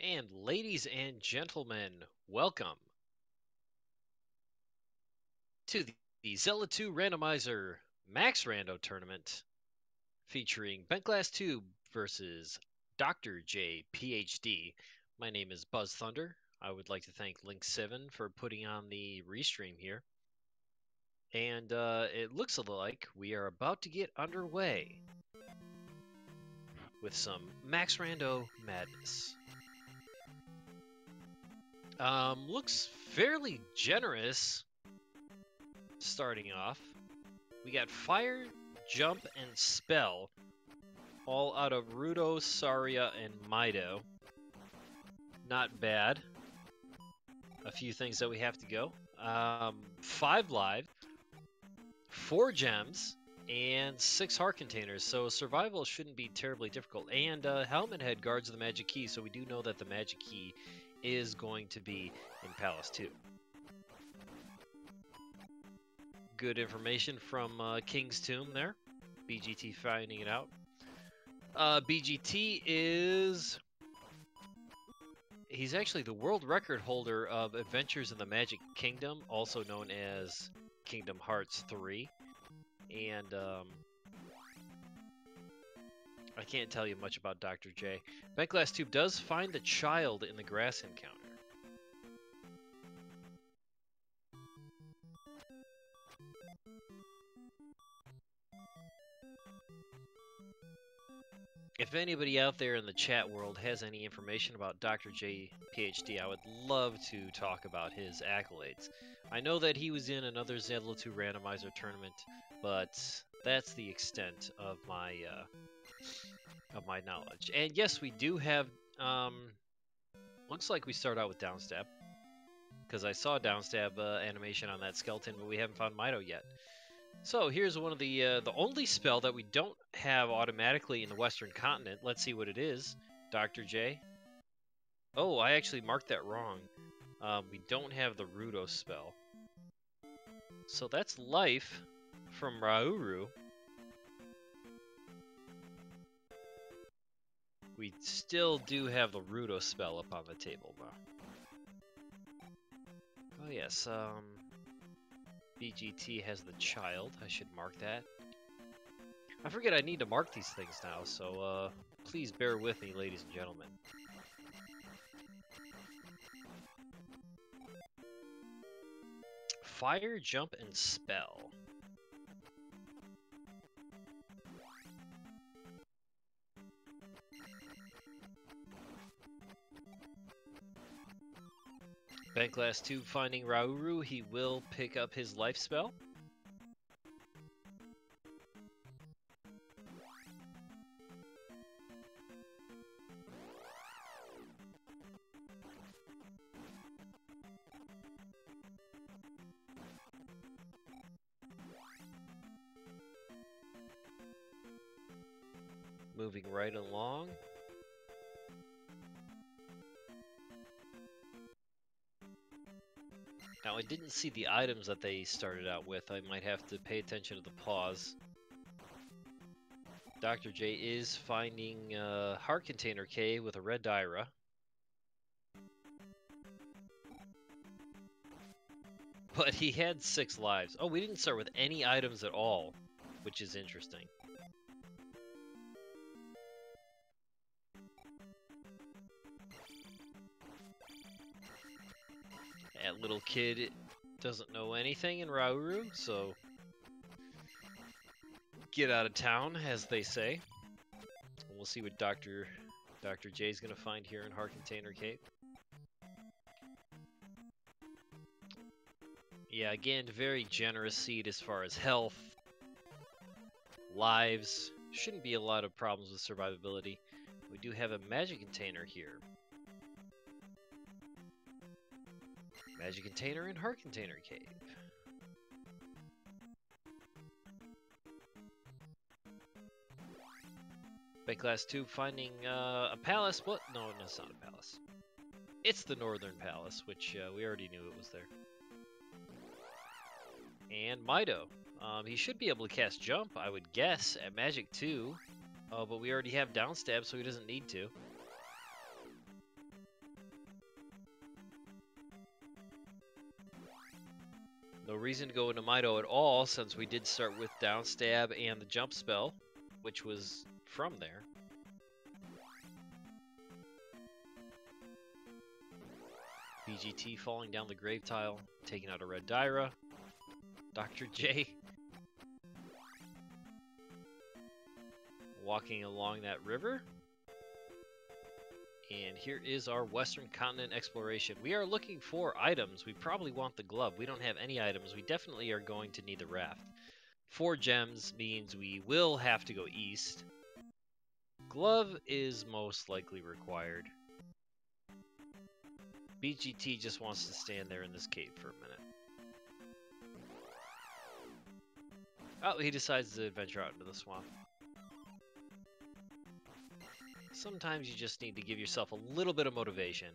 And ladies and gentlemen, welcome to the Zelda 2 Randomizer Max Rando tournament featuring Bentglass Tube versus DrJayPHD. My name is Buzz Thunder. I would like to thank Link7 for putting on the restream here. And it looks like we are about to get underway with some Max Rando madness. Looks fairly generous starting off. We got Fire, Jump, and Spell, all out of Rudo, Saria, and Mido. Not bad. A few things that we have to go. 5 lives, 4 gems, and 6 heart containers, so survival shouldn't be terribly difficult. And Helmet Head guards the magic key, so we do know that the magic key is going to be in Palace 2. Good information from King's Tomb there. BGT finding it out. BGT is... He's actually the world record holder of Adventures in the Magic Kingdom, also known as Kingdom Hearts 3. And I can't tell you much about Dr. J. Bentglass Tube does find the child in the grass encounter. If anybody out there in the chat world has any information about Dr. J PhD, I would love to talk about his accolades. I know that he was in another Zelda 2 randomizer tournament, but that's the extent of my knowledge. And yes, we do have. Looks like we start out with downstab, because I saw downstab animation on that skeleton, but we haven't found Mido yet. So here's one of the only spell that we don't have automatically in the Western continent. Let's see what it is. Dr. J. Oh, I actually marked that wrong. We don't have the Rudo spell. So that's life from Rauru. We still do have the Rudo spell up on the table, though. Oh yes, BGT has the child. I should mark that. I forget I need to mark these things now, so please bear with me, ladies and gentlemen. Fire, Jump, and Spell. Bentglass Tube finding Rauru, he will pick up his life spell. Moving right along. Now, I didn't see the items that they started out with. I might have to pay attention to the pause. Dr. J is finding Heart Container K with a red Dyra. But he had 6 lives. Oh, we didn't start with any items at all, which is interesting. That little kid doesn't know anything in Rauru, so get out of town, as they say. And we'll see what Dr. J is going to find here in Heart Container Cave. Yeah, again, very generous seed as far as health, lives. Shouldn't be a lot of problems with survivability. We do have a magic container here. Magic container and Heart Container Cave. Bentglass Tube finding a palace. What? No, it's not a palace. It's the Northern Palace, which we already knew it was there. And Mido. He should be able to cast Jump, I would guess, at Magic 2. But we already have Downstab, so he doesn't need to. reason to go into Mido at all, since we did start with down stab and the jump spell, which was from there. BGT falling down the grave tile, taking out a red Dyra. DrJ walking along that river. And here is our Western Continent exploration. We are looking for items. We probably want the glove. We don't have any items. We definitely are going to need the raft. 4 gems means we will have to go east. Glove is most likely required. BGT just wants to stand there in this cave for a minute. Oh, he decides to venture out into the swamp. Sometimes you just need to give yourself a little bit of motivation.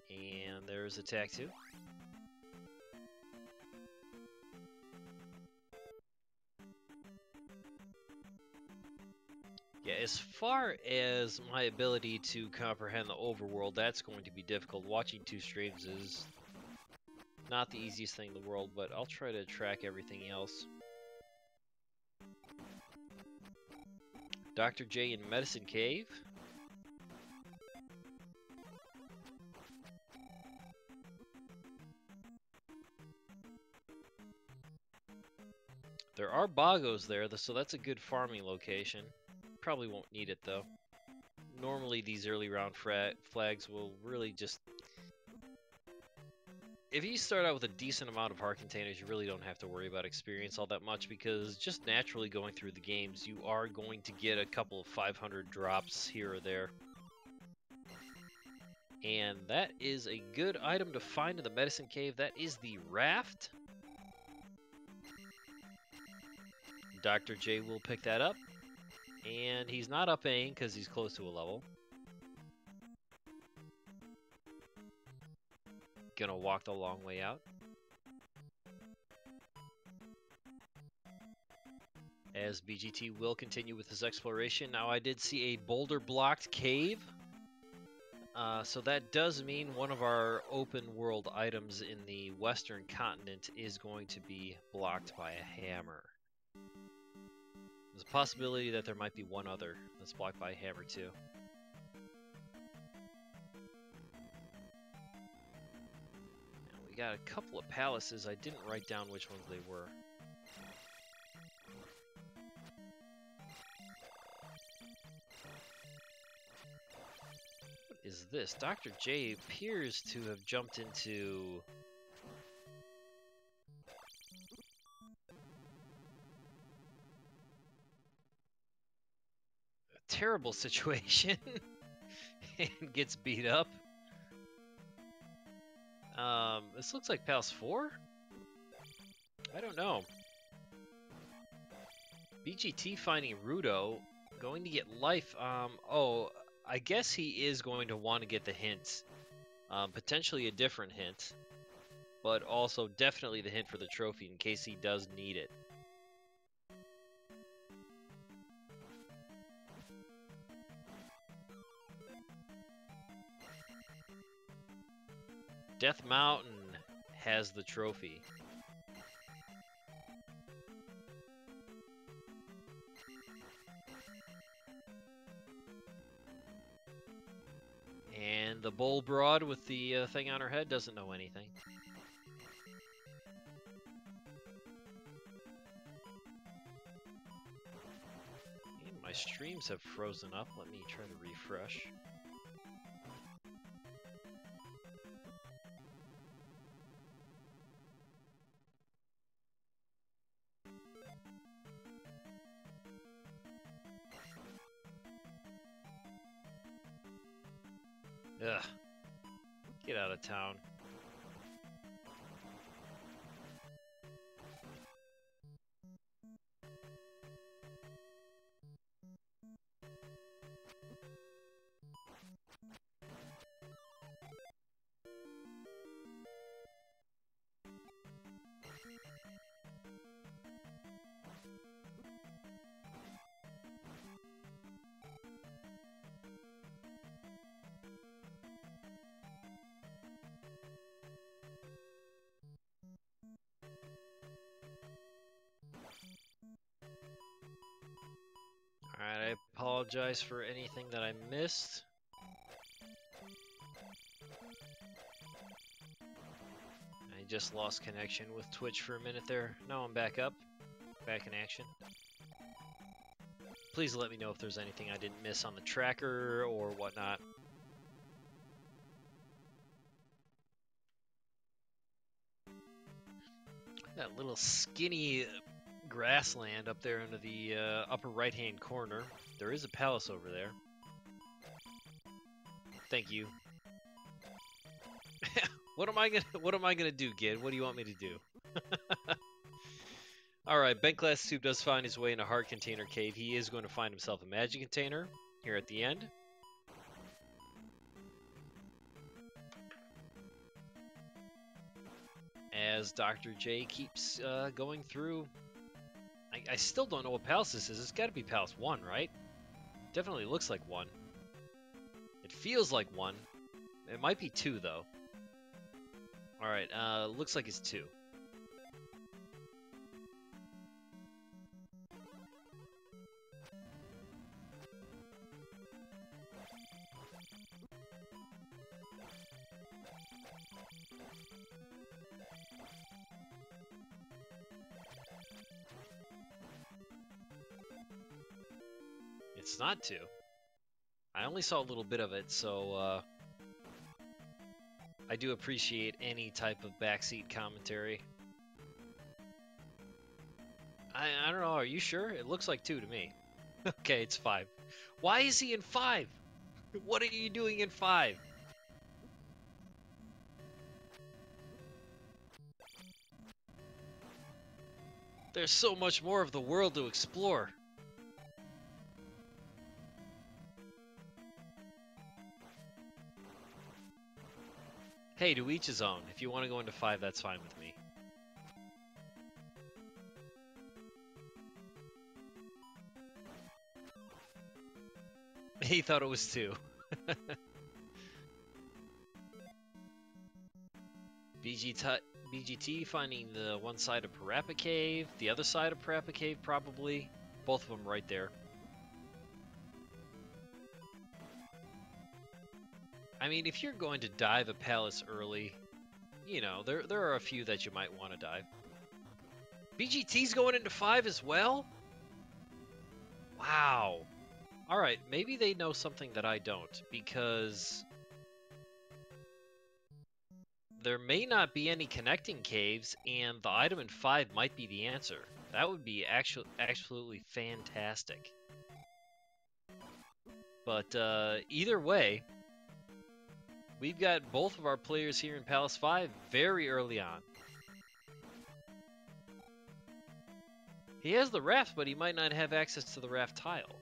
And there's attack 2. Yeah, as far as my ability to comprehend the overworld, that's going to be difficult. Watching 2 streams is not the easiest thing in the world, but I'll try to track everything else. DrJ in Medicine Cave. There are boggos there, so that's a good farming location. Probably won't need it though. Normally these early round flags will really just... If you start out with a decent amount of heart containers, you really don't have to worry about experience all that much, because just naturally going through the games, you are going to get a couple of 500 drops here or there. And that is a good item to find in the Medicine Cave. That is the raft. DrJ will pick that up. And he's not up Aing because he's close to a level. Gonna walk the long way out. As BGT will continue with his exploration. Now I did see a boulder blocked cave. So that does mean one of our open world items in the Western Continent is going to be blocked by a hammer. There's a possibility that there might be one other that's blocked by a hammer too. We got a couple of palaces. I didn't write down which ones they were. What is this? DrJ appears to have jumped into... a terrible situation and gets beat up. This looks like Palace 4? I don't know. BGT finding Rando, going to get life. Oh, I guess he is going to want to get the hint. Potentially a different hint, but also definitely the hint for the trophy in case he does need it. Death Mountain has the trophy. And the bull broad with the thing on her head doesn't know anything. And my streams have frozen up. Let me try to refresh. Ugh. Get out of town. apologize for anything that I missed. I just lost connection with Twitch for a minute there. Now I'm back up, back in action. Please let me know if there's anything I didn't miss on the tracker or whatnot. That little skinny grassland up there into the upper right-hand corner. There is a palace over there. Thank you. What am I gonna do, Gid? What do you want me to do? Alright, Bent Glass Soup does find his way in a heart container cave. He is going to find himself a magic container here at the end. As Dr. J keeps going through. I still don't know what palace this is. It's got to be Palace 1, right? Definitely looks like 1. It feels like 1. It might be 2, though. Alright, looks like it's 2. It's not 2. I only saw a little bit of it, so I do appreciate any type of backseat commentary. I don't know, are you sure? It looks like 2 to me. Okay, it's 5. Why is he in 5? What are you doing in 5? There's so much more of the world to explore. Hey, to each his own. If you want to go into 5, that's fine with me. He thought it was 2. BGT finding the one side of Parappa Cave, the other side of Parappa Cave probably. Both of them right there. I mean, if you're going to dive a palace early, you know, there are a few that you might want to dive. BGT's going into 5 as well? Wow. Alright, maybe they know something that I don't, because there may not be any connecting caves, and the item in 5 might be the answer. That would be absolutely fantastic. But either way, we've got both of our players here in Palace 5 very early on. He has the raft, but he might not have access to the raft tile.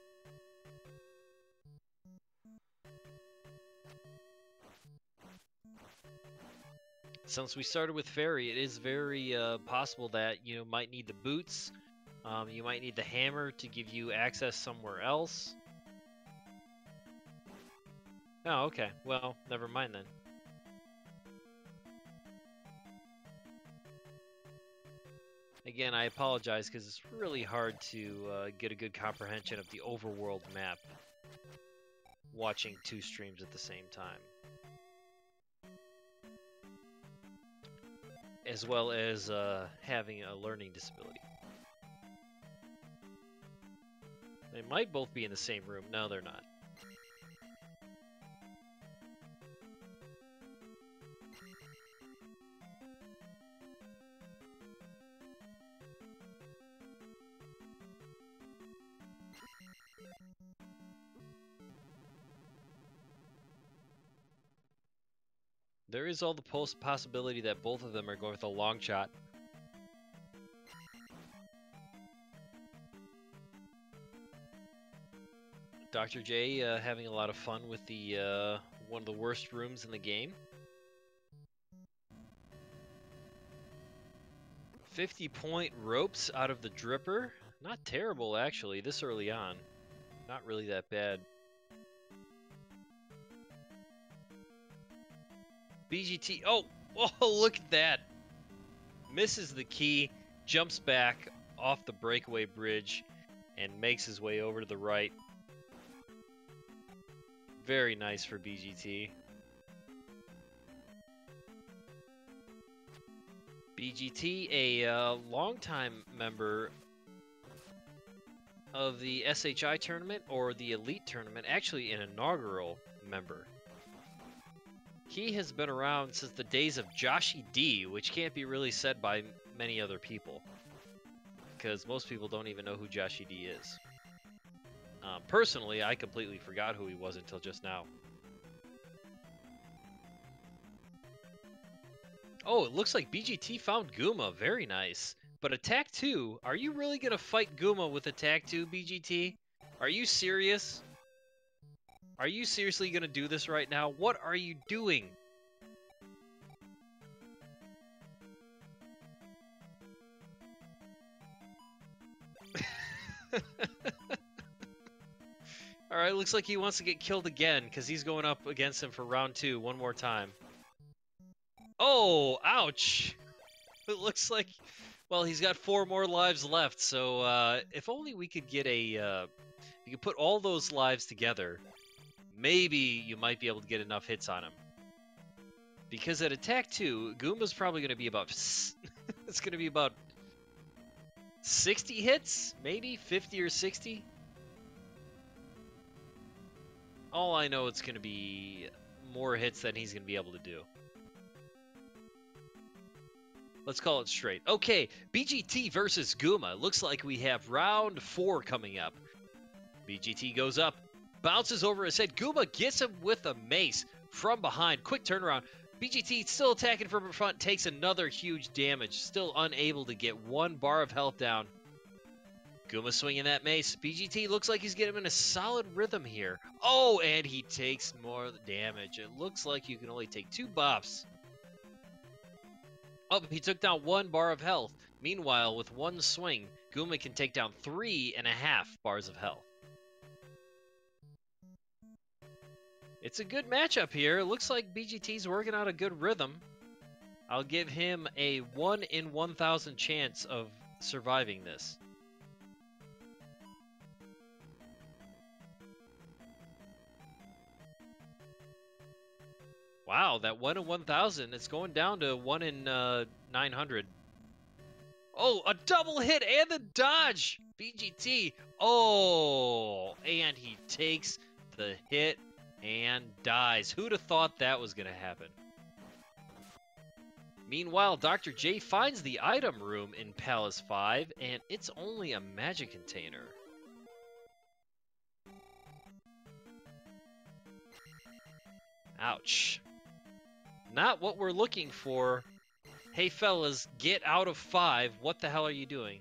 Since we started with Fairy, it is very possible that you might need the boots. You might need the hammer to give you access somewhere else. Oh, okay. Well, never mind then. Again, I apologize because it's really hard to get a good comprehension of the overworld map watching 2 streams at the same time. As well as having a learning disability. They might both be in the same room. No, they're not. There is all the possibility that both of them are going with a long shot. Dr. J having a lot of fun with the one of the worst rooms in the game. 50-point ropes out of the dripper. Not terrible, actually, this early on. Not really that bad. BGT, oh, look at that. Misses the key, jumps back off the breakaway bridge, and makes his way over to the right. Very nice for BGT. BGT, a longtime member of the SHI tournament or the Elite tournament, actually an inaugural member. He has been around since the days of Joshy D, which can't be really said by many other people, because most people don't even know who Joshy D is. Personally, I completely forgot who he was until just now. Oh, it looks like BGT found Gooma. Very nice. But Attack 2, are you really going to fight Gooma with Attack 2, BGT? Are you serious? Are you seriously going to do this right now? What are you doing? Alright, looks like he wants to get killed again, because he's going up against him for round 2 one more time. Oh, ouch! It looks like... Well, he's got 4 more lives left, so if only we could get a... you could put all those lives together, maybe you might be able to get enough hits on him. Because at Attack 2, Gooma's probably going to be about... it's going to be about 60 hits? Maybe? 50 or 60? All I know, it's going to be more hits than he's going to be able to do. Let's call it straight. Okay, BGT versus Gooma. Looks like we have round 4 coming up. BGT goes up, bounces over his head. Gooma gets him with a mace from behind. Quick turnaround. BGT still attacking from in front, takes another huge damage. Still unable to get 1 bar of health down. Gooma swinging that mace. BGT looks like he's getting him in a solid rhythm here. Oh, and he takes more damage. It looks like you can only take 2 buffs. Oh, he took down 1 bar of health. Meanwhile, with 1 swing, Gooma can take down 3.5 bars of health. It's a good matchup here. It looks like BGT's working out a good rhythm. I'll give him a 1 in 1,000 chance of surviving this. Wow, that 1 in 1,000, it's going down to 1 in 900. Oh, a double hit and the dodge! BGT. Oh, and he takes the hit and dies. Who'd have thought that was going to happen? Meanwhile, Dr. J finds the item room in Palace 5, and it's only a magic container. Ouch. Not what we're looking for. Hey fellas, get out of 5. What the hell are you doing?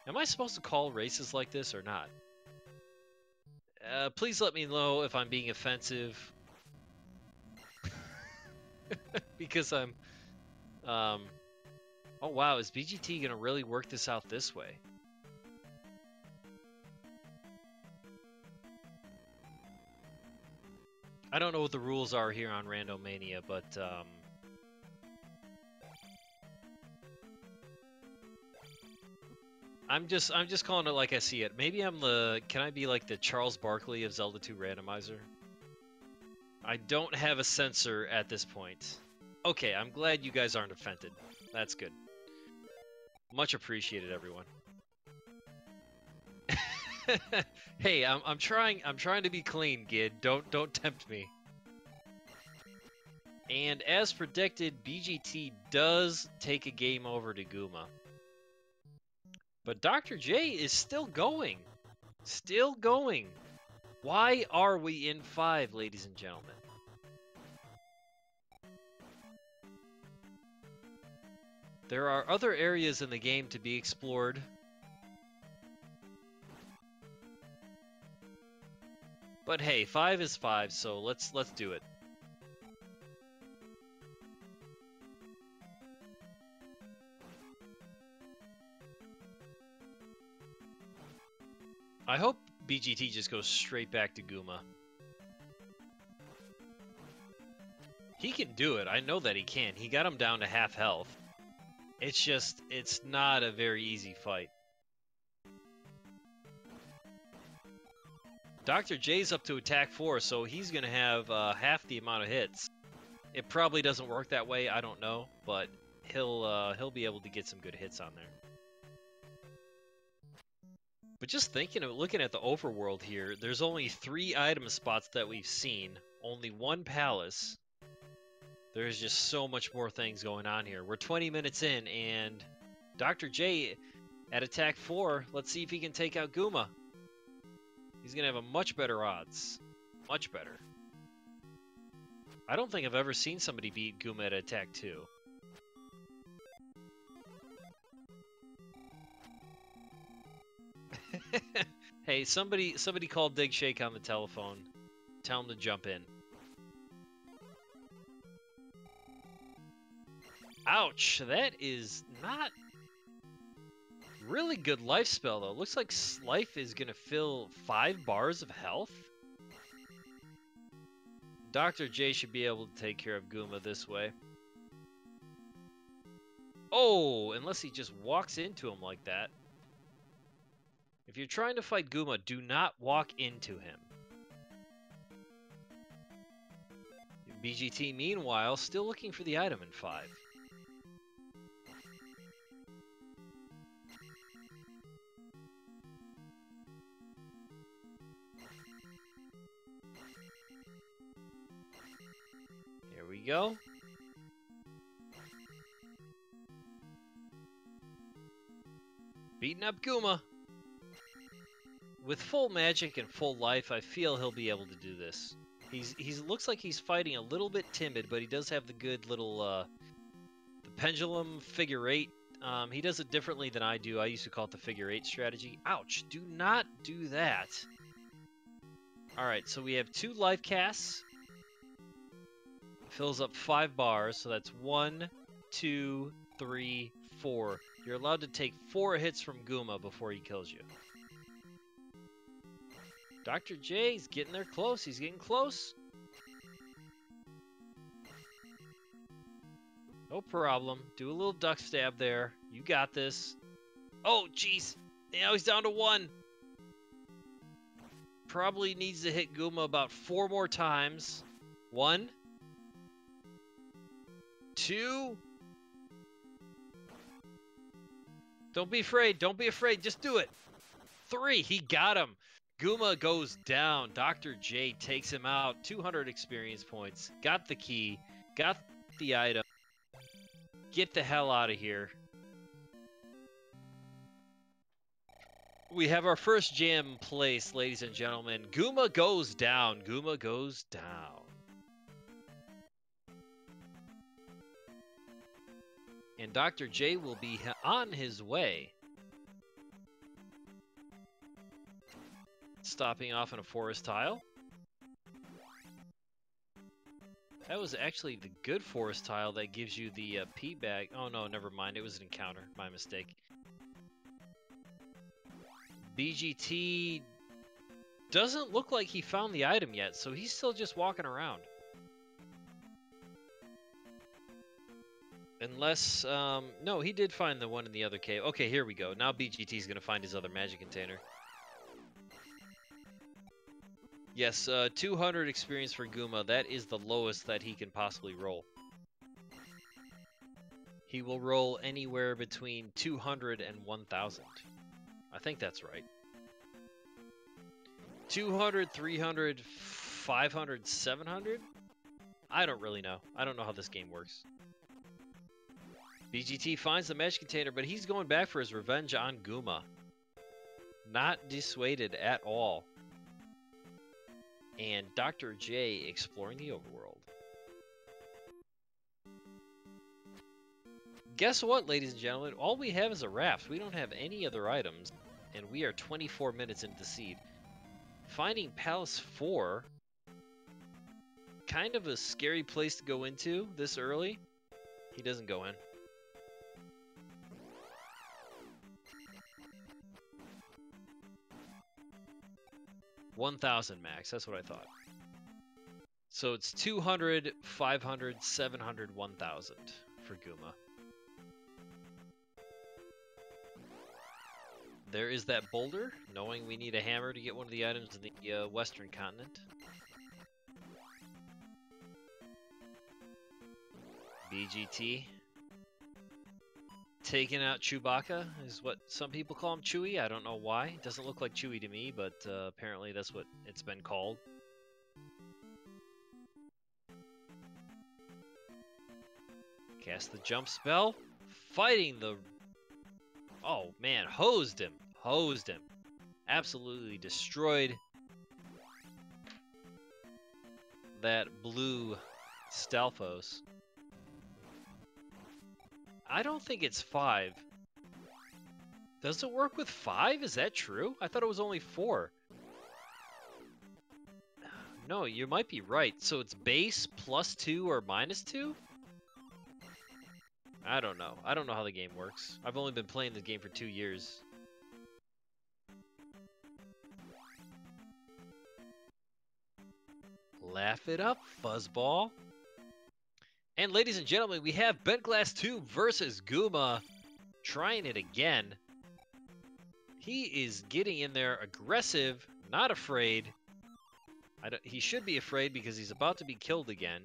Am I supposed to call races like this or not? Please let me know if I'm being offensive. Because I'm... oh wow, is BGT gonna really work this out this way? I don't know what the rules are here on Randomania, but I'm just calling it like I see it. Maybe can I be like the Charles Barkley of Zelda 2 Randomizer? I don't have a censor at this point. Okay, I'm glad you guys aren't offended. That's good. Much appreciated, everyone. Hey, I'm trying to be clean, Gid. Don't tempt me. And as predicted, BGT does take a game over to Gooma. But Dr. J is still going. Still going. Why are we in 5, ladies and gentlemen? There are other areas in the game to be explored. But hey, 5 is 5, so let's do it. I hope BGT just goes straight back to Gooma. He can do it. I know that he can. He got him down to half health. It's just, it's not a very easy fight. Dr. J's up to attack 4, so he's going to have half the amount of hits. It probably doesn't work that way, I don't know, but he'll be able to get some good hits on there. But just looking at the overworld here, there's only 3 item spots that we've seen, only 1 palace. There's just so much more things going on here. We're 20 minutes in, and Dr. J at attack 4, let's see if he can take out Guma. He's going to have a much better odds. Much better. I don't think I've ever seen somebody beat Guma at attack 2. Hey, somebody call DrJayPHD on the telephone. Tell him to jump in. Ouch, that is not really good life spell though. Looks like life is gonna fill 5 bars of health. Dr. J should be able to take care of Guma this way. Oh, unless he just walks into him like that. If you're trying to fight Guma, do not walk into him. BGT, meanwhile, still looking for the item in 5. Here we go. Beating up Guma. With full magic and full life, I feel he'll be able to do this. He looks like he's fighting a little bit timid, but he does have the good little the pendulum figure 8. He does it differently than I do. I used to call it the figure 8 strategy. Ouch! Do not do that. All right, so we have 2 life casts. Fills up 5 bars, so that's 1, 2, 3, 4. You're allowed to take 4 hits from Guma before he kills you. Dr. J's getting there close. He's getting close. No problem. Do a little duck stab there. You got this. Oh, jeez. Now he's down to 1. Probably needs to hit Guma about 4 more times. 1. 2. Don't be afraid. Don't be afraid. Just do it. 3. He got him. Guma goes down. Dr. J takes him out. 200 experience points. Got the key. Got the item. Get the hell out of here. We have our first jam place, ladies and gentlemen. Guma goes down. Guma goes down. And Dr. J will be on his way. Stopping off in a forest tile. That was actually the good forest tile that gives you the P bag. Oh no, never mind. It was an encounter. My mistake. BGT doesn't look like he found the item yet, so he's still just walking around. Unless, no, he did find the one in the other cave. Okay, here we go. Now BGT's gonna find his other magic container. Yes, 200 experience for Guma. That is the lowest that he can possibly roll. He will roll anywhere between 200 and 1,000. I think that's right. 200, 300, 500, 700? I don't really know. I don't know how this game works. BGT finds the magic container, but he's going back for his revenge on Guma. Not dissuaded at all. And Dr. J exploring the overworld. Guess what, ladies and gentlemen? All we have is a raft. We don't have any other items. And we are 24 minutes into the seed. Finding Palace 4. Kind of a scary place to go into this early. He doesn't go in. $1,000 max, that's what I thought. So it's 200, 500, 700, 1,000 for Guma. there is that boulder, knowing we need a hammer to get one of the items in the western continent. BGT. Taking out Chewbacca is what some people call him, Chewie. I don't know why. It doesn't look like Chewie to me, but apparently that's what it's been called. Cast the jump spell. Fighting the... Oh, man. Hosed him. Hosed him. Absolutely destroyed that blue Stalfos. I don't think it's 5. Does it work with 5? Is that true? I thought it was only 4. No, you might be right. So it's base plus 2 or minus 2? I don't know. I don't know how the game works. I've only been playing the game for 2 years. Laugh it up, fuzzball. And ladies and gentlemen, we have Bent Glass 2 versus Guma trying it again. He is getting in there aggressive, not afraid. He should be afraid because he's about to be killed again.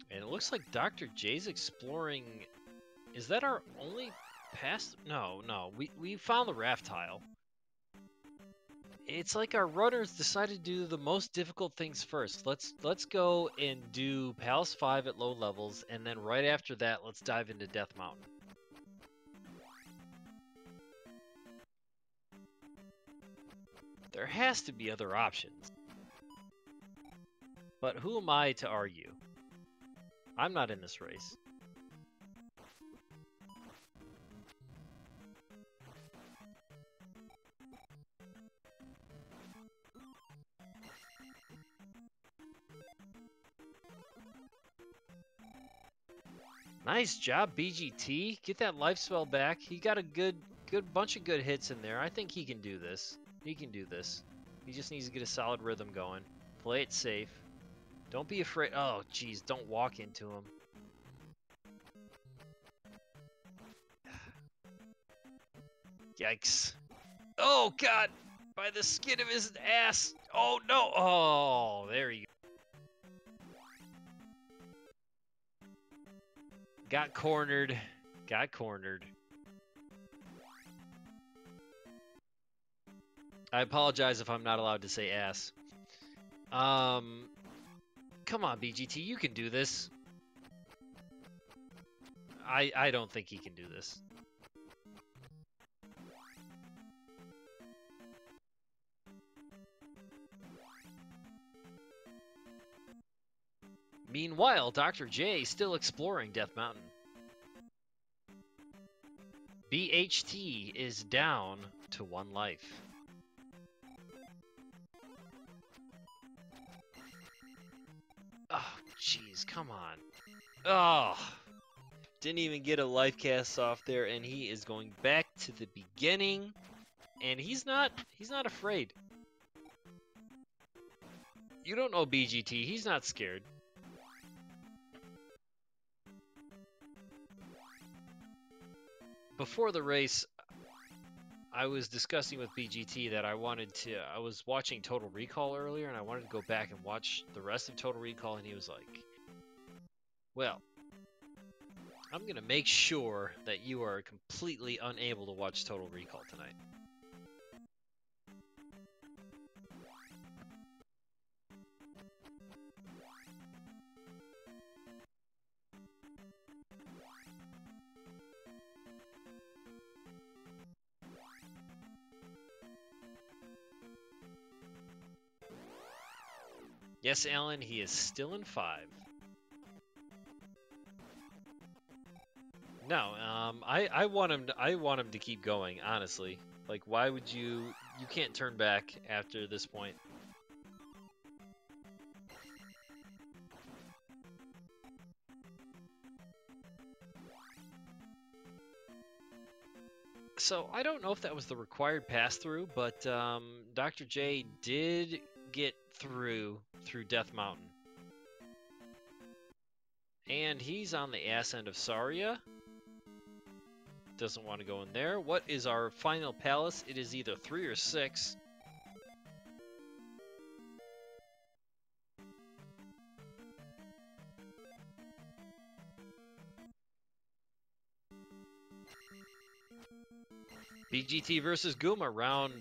And it looks like Dr. J's exploring... Is that our only pass? No, we found the raft tile. It's like our runners decided to do the most difficult things first. Let's go and do Palace 5 at low levels, and then right after that, let's dive into Death Mountain. There has to be other options. But who am I to argue? I'm not in this race. Nice job, BGT. Get that life spell back. He got a good bunch of good hits in there. I think he can do this. He can do this. He just needs to get a solid rhythm going. Play it safe. Don't be afraid. Oh, jeez. Don't walk into him. Yikes. Oh, God. By the skin of his ass. Oh, no. Oh, there you go. Got cornered. Got cornered. I apologize if I'm not allowed to say ass. Come on, BGT, you can do this. I don't think he can do this. Meanwhile, Dr. J still exploring Death Mountain. BHT is down to 1 life. Oh, jeez, come on. Oh, didn't even get a life cast off there, and he is going back to the beginning, and he's not afraid. You don't know BGT, he's not scared. Before the race, I was discussing with BGT that I was watching Total Recall earlier, and I wanted to go back and watch the rest of Total Recall, and he was like, well, I'm going to make sure that you are completely unable to watch Total Recall tonight. Yes, Alan, he is still in 5. No, I want him to keep going, honestly. Like, why would you can't turn back after this point. So, I don't know if that was the required pass-through, but Dr. J did get through Death Mountain. And he's on the ass end of Saria. Doesn't want to go in there. What is our final palace? It is either 3 or 6. BGT versus Guma, round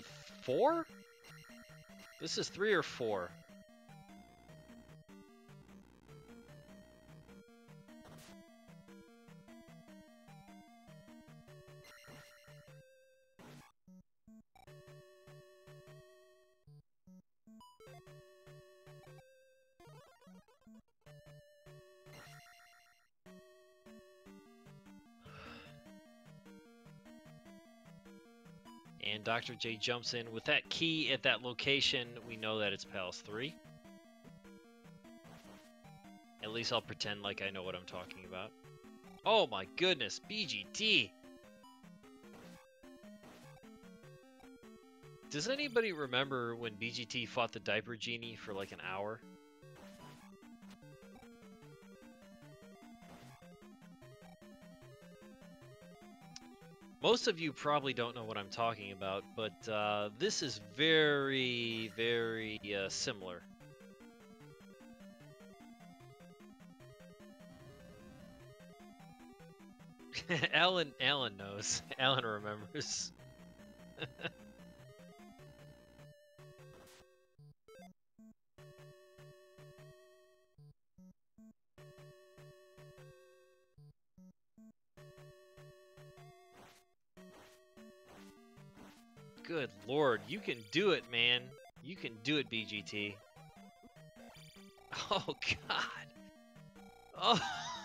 4? This is 3 or 4. And Dr. J jumps in. With that key at that location, we know that it's Palace 3. At least I'll pretend like I know what I'm talking about. Oh my goodness, BGT! Does anybody remember when BGT fought the Diaper Genie for like an hour? Most of you probably don't know what I'm talking about, but this is very, very similar. Alan knows. Alan remembers. Good lord, you can do it, man. You can do it, BGT. Oh god.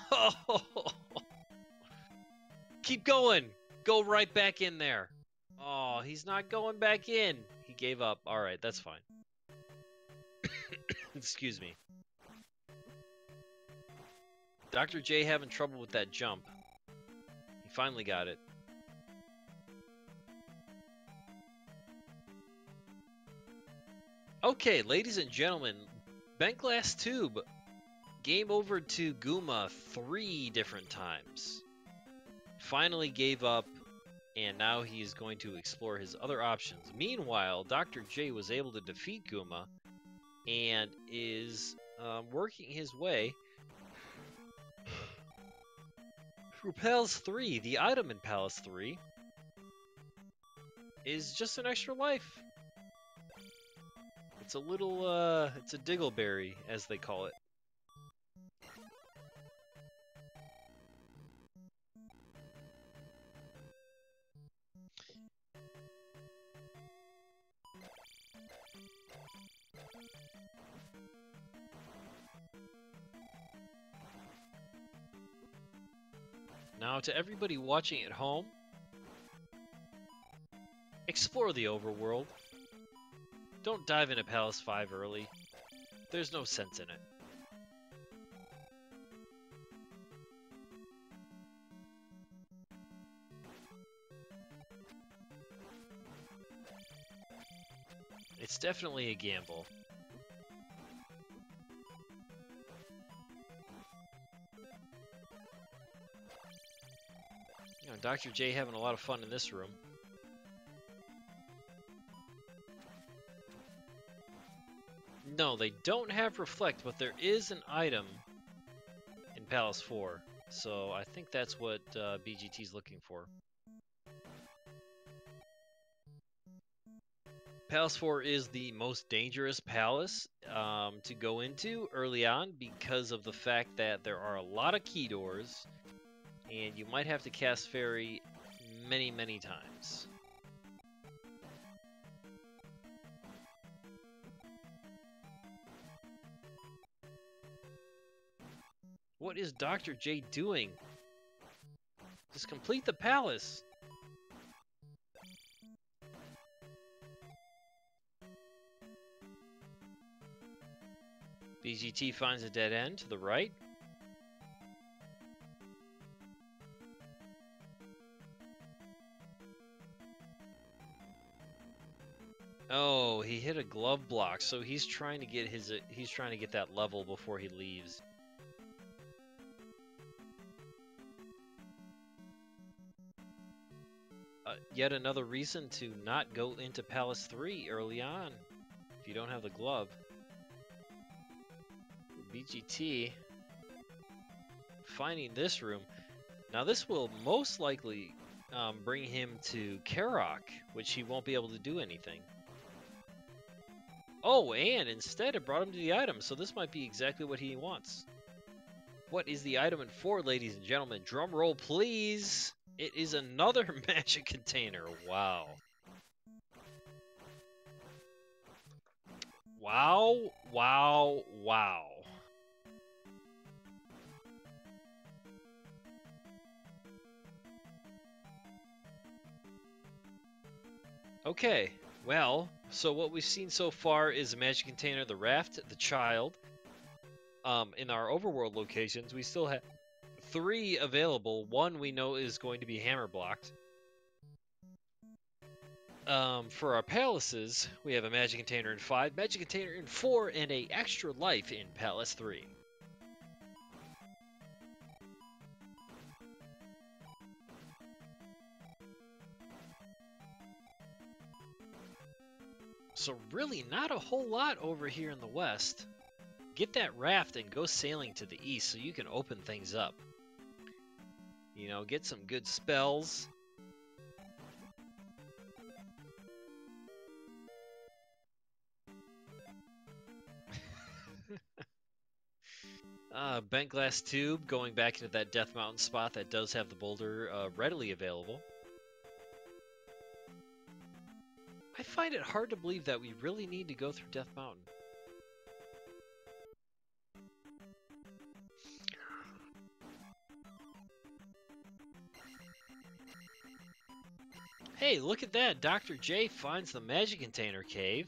Oh. Keep going. Go right back in there. Oh, he's not going back in. He gave up. All right, that's fine. Excuse me. Dr. J having trouble with that jump. He finally got it. Okay, ladies and gentlemen, Bent Glass Tube, game over to Guma 3 different times. Finally gave up, and now he's going to explore his other options. Meanwhile, Dr. J was able to defeat Guma and is working his way through Palace 3. The item in Palace 3 is just an extra life. It's a little, it's a Diggleberry, as they call it. Now, to everybody watching at home, explore the overworld. Don't dive into Palace 5 early. There's no sense in it. It's definitely a gamble. You know, Dr. J having a lot of fun in this room. No, they don't have Reflect, but there is an item in Palace 4. So I think that's what BGT's looking for. Palace 4 is the most dangerous palace to go into early on because of the fact that there are a lot of key doors and you might have to cast Fairy many, many times. What is Dr. J doing? Just complete the palace. BGT finds a dead end to the right. Oh, he hit a glove block, so he's trying to get that level before he leaves. Yet another reason to not go into Palace 3 early on if you don't have the glove. BGT finding this room. Now this will most likely bring him to Karok, which he won't be able to do anything. Oh, and instead it brought him to the item, so this might be exactly what he wants. What is the item in 4, ladies and gentlemen? Drum roll, please. It is another magic container. Wow. Wow, wow, wow. Okay, well, so what we've seen so far is a magic container, the raft, the child. In our overworld locations, we still have 3 available. 1 we know is going to be hammer blocked. For our palaces, we have a magic container in 5, magic container in 4, and a extra life in Palace 3. So really not a whole lot over here in the west. Get that raft and go sailing to the east so you can open things up. You know, get some good spells. Bent glass tube, going back into that Death Mountain spot that does have the boulder readily available. I find it hard to believe that we really need to go through Death Mountain. Hey, look at that! Dr. J finds the magic container cave.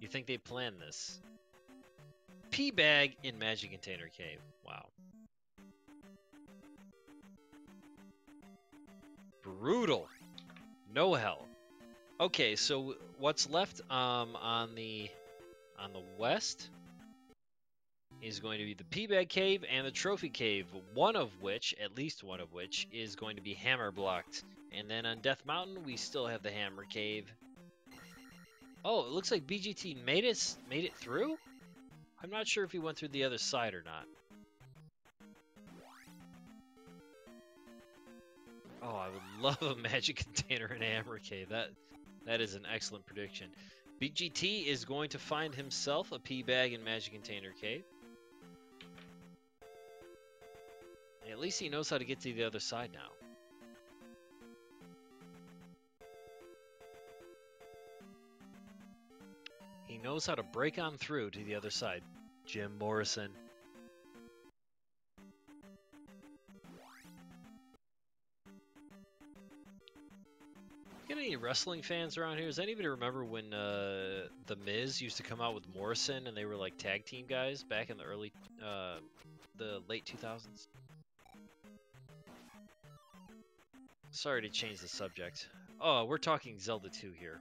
You think they planned this? Pea bag in magic container cave. Wow. Brutal. No hell. Okay, so what's left on the west is going to be the pea bag cave and the trophy cave, one of which, at least one of which, is going to be hammer blocked. And then on Death Mountain, we still have the hammer cave. Oh, it looks like BGT made it through? I'm not sure if he went through the other side or not. Oh, I would love a magic container in hammer cave. That is an excellent prediction. BGT is going to find himself a pea bag in magic container cave. At least he knows how to get to the other side now. He knows how to break on through to the other side. Jim Morrison. Got any wrestling fans around here? Does anybody remember when The Miz used to come out with Morrison and they were like tag team guys back in the late 2000s? Sorry to change the subject. Oh, we're talking Zelda 2 here.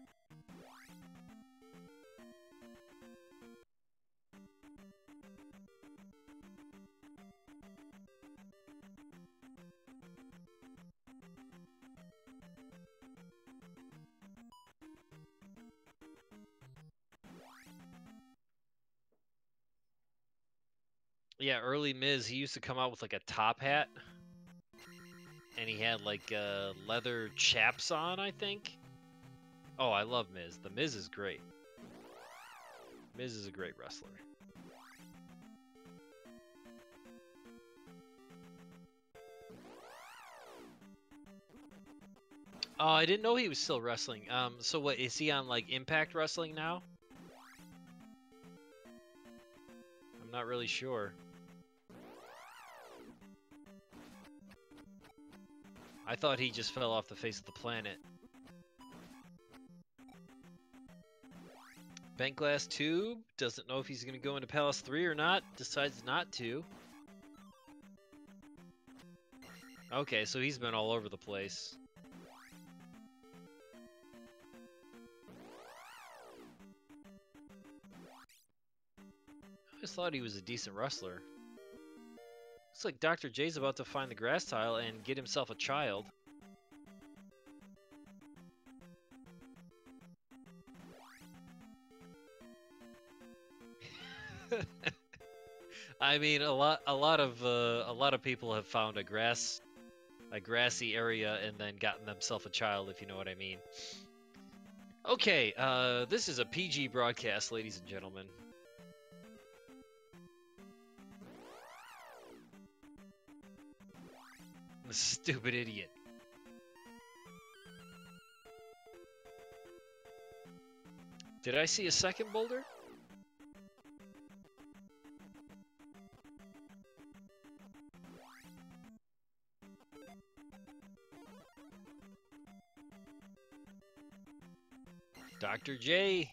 Yeah, early Miz, he used to come out with like a top hat. And he had like leather chaps on, I think. Oh, I love Miz. The Miz is great. Miz is a great wrestler. Oh, I didn't know he was still wrestling. So what, is he on like Impact Wrestling now? I'm not really sure. I thought he just fell off the face of the planet. Bent glass tube. Doesn't know if he's going to go into Palace 3 or not. Decides not to. Okay, so he's been all over the place. I always thought he was a decent wrestler. Looks like Dr. J's about to find the grass tile and get himself a child. I mean, a lot of people have found a grassy area and then gotten themselves a child, if you know what I mean. Okay, this is a PG broadcast, ladies and gentlemen. Stupid idiot. Did I see a second boulder? Dr. J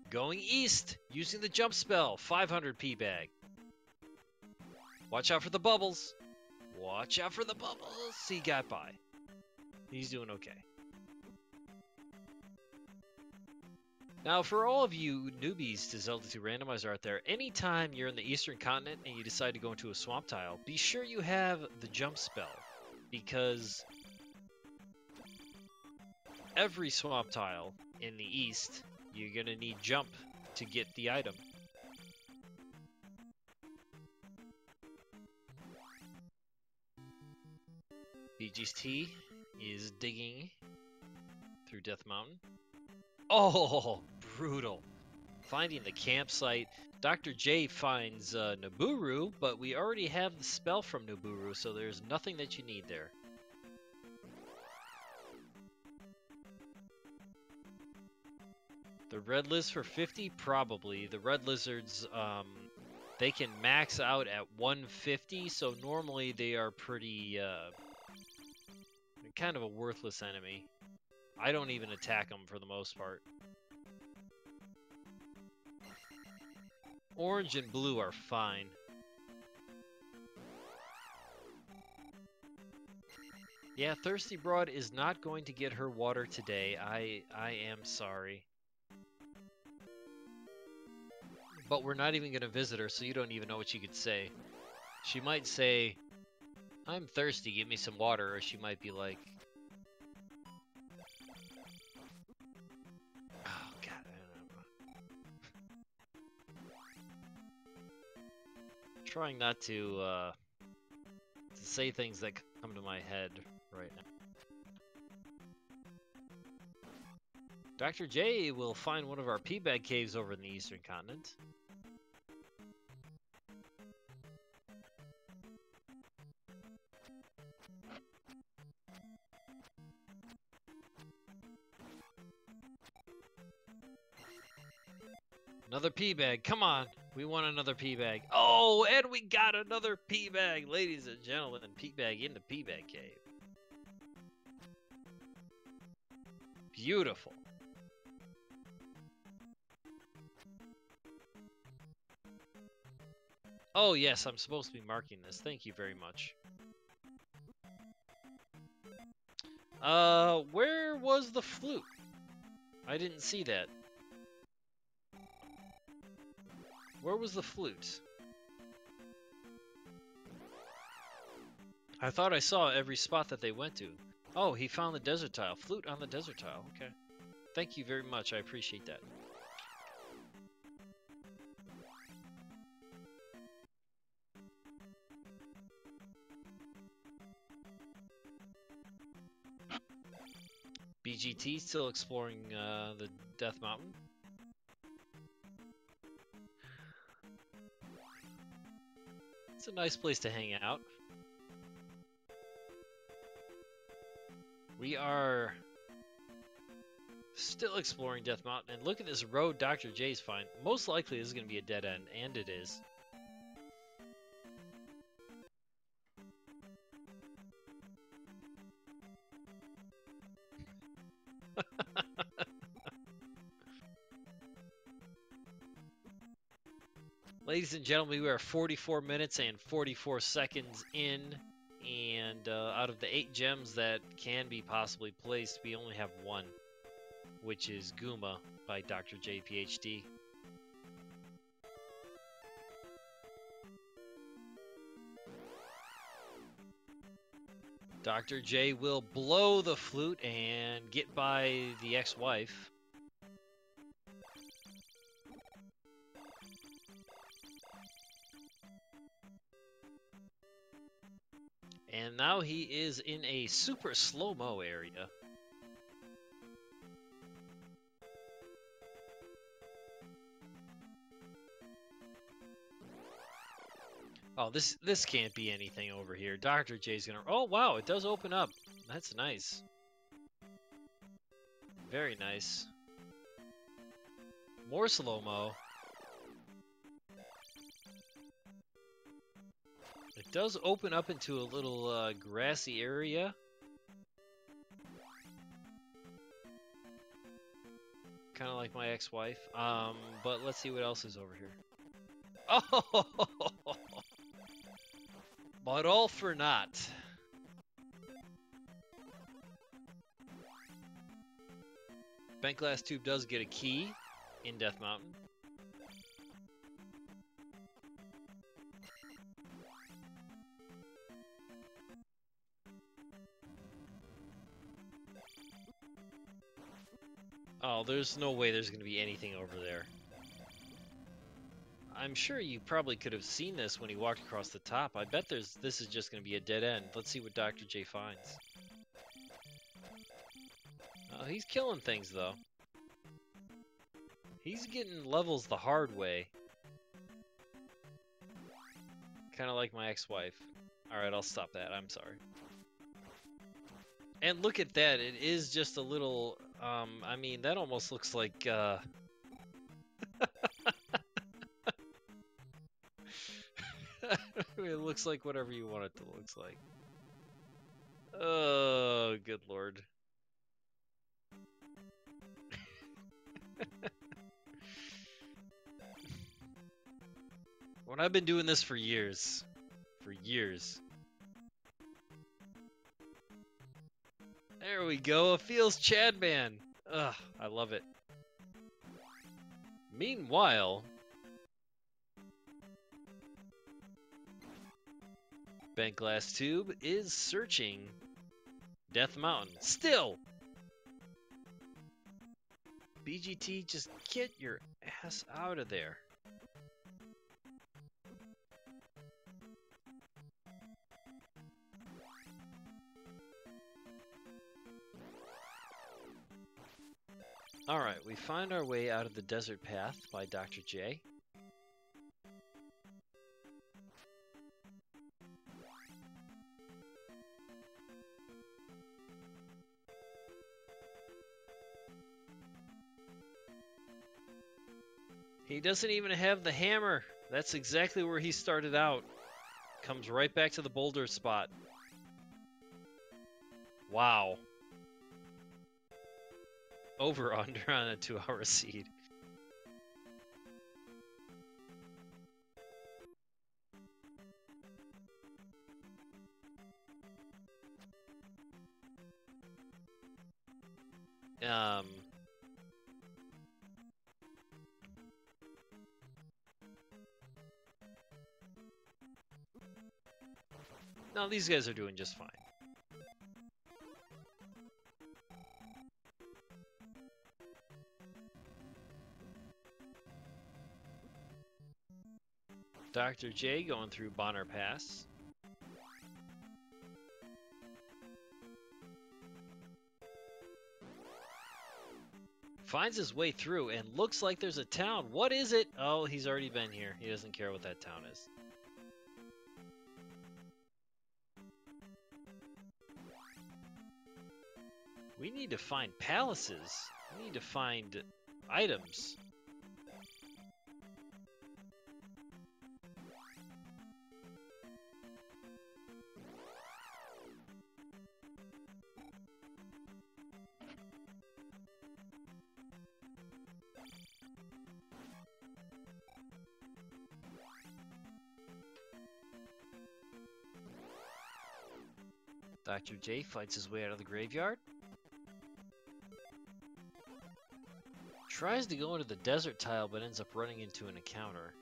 going east using the jump spell. 500 P bag. Watch out for the bubbles. Watch out for the bubbles. He got by. He's doing okay. Now, for all of you newbies to Zelda 2 Randomizer out there, anytime you're in the Eastern Continent and you decide to go into a swamp tile, be sure you have the jump spell, because every swamp tile in the East, you're going to need jump to get the item. BGT is digging through Death Mountain. Oh, brutal. Finding the campsite. Dr. J finds Naburu, but we already have the spell from Naburu, so there's nothing that you need there. The red lizard for 50? Probably. The red lizards, they can max out at 150, so normally they are pretty, kind of a worthless enemy. I don't even attack them for the most part. Orange and blue are fine. Yeah, Thirsty Broad is not going to get her water today. I am sorry. But we're not even going to visit her, so you don't even know what she could say. She might say, "I'm thirsty, give me some water," or she might be like, oh god, I don't know. Trying not to say things that come to my head right now. Dr. J will find one of our P-bag caves over in the Eastern Continent. Another P-bag, come on! We want another P-bag. Oh, and we got another P-bag, ladies and gentlemen. P-bag in the P-bag cave. Beautiful. Oh yes, I'm supposed to be marking this. Thank you very much. Where was the flute? I didn't see that. Where was the flute? I thought I saw every spot that they went to. Oh, he found the desert tile. Flute on the desert tile. Okay. Thank you very much. I appreciate that. BGT still exploring the Death Mountain. It's a nice place to hang out. We are still exploring Death Mountain, and look at this road Dr. J's find. Most likely this is going to be a dead end, and it is. Ladies and gentlemen, we are 44 minutes and 44 seconds in, and out of the 8 gems that can be possibly placed, we only have one, which is Gooma by DrJayPHD. Dr. J will blow the flute and get by the ex-wife. And now he is in a super slow-mo area. Oh, this can't be anything over here. Dr. J's gonna... Oh, wow, it does open up. That's nice. Very nice. More slow-mo. It does open up into a little grassy area. Kind of like my ex-wife. But let's see what else is over here. Oh! But all for naught. Bent glass tube does get a key in Death Mountain. Oh, there's no way there's going to be anything over there. I'm sure you probably could have seen this when he walked across the top. I bet this is just going to be a dead end. Let's see what Dr. J finds. Oh, he's killing things, though. He's getting levels the hard way. Kind of like my ex-wife. Alright, I'll stop that. I'm sorry. And look at that. It is just a little... I mean, that almost looks like... It looks like whatever you want it to look like. Oh, good lord. When I've been doing this for years. For years. There we go. A feels Chad man. Ugh, I love it. Meanwhile... Bent glass tube is searching Death Mountain. Still! BGT, just get your ass out of there. Alright, we find our way out of the desert path by Dr. J. He doesn't even have the hammer. That's exactly where he started out. Comes right back to the boulder spot. Wow. Over under on a 2-hour seed. No, these guys are doing just fine. Dr. J going through Bonner Pass. Finds his way through and looks like there's a town. What is it? Oh, he's already been here. He doesn't care what that town is. We need to find palaces. We need to find items. Dr. J fights his way out of the graveyard. Tries to go into the desert tile, but ends up running into an encounter.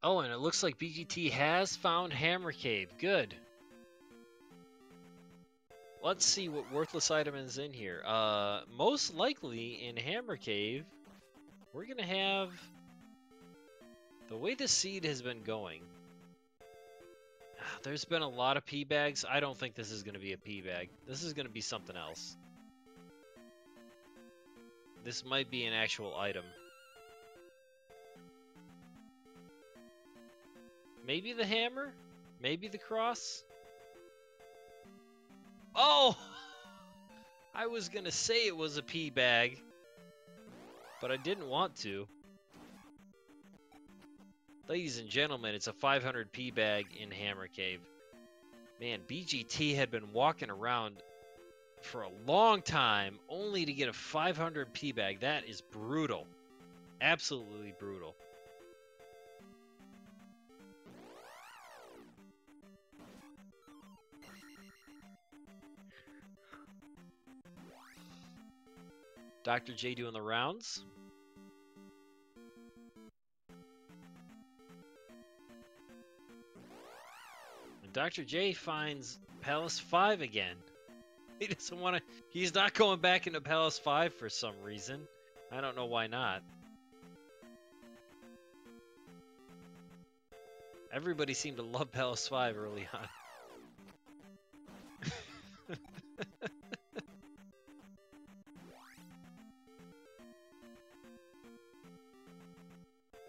Oh, and it looks like BGT has found Hammer Cave. Good. Let's see what worthless item is in here. Most likely in Hammer Cave, we're gonna have the way the seed has been going. There's been a lot of P bags. I don't think this is gonna be a P bag. This is gonna be something else. This might be an actual item. Maybe the hammer? Maybe the cross? Oh! I was gonna say it was a P bag, but I didn't want to. Ladies and gentlemen, it's a 500 P bag in Hammer Cave. Man, BGT had been walking around for a long time only to get a 500 P bag. That is brutal. Absolutely brutal. Dr. J doing the rounds. And Dr. J finds Palace 5 again. He doesn't want to. He's not going back into Palace 5 for some reason. I don't know why not. Everybody seemed to love Palace 5 early on.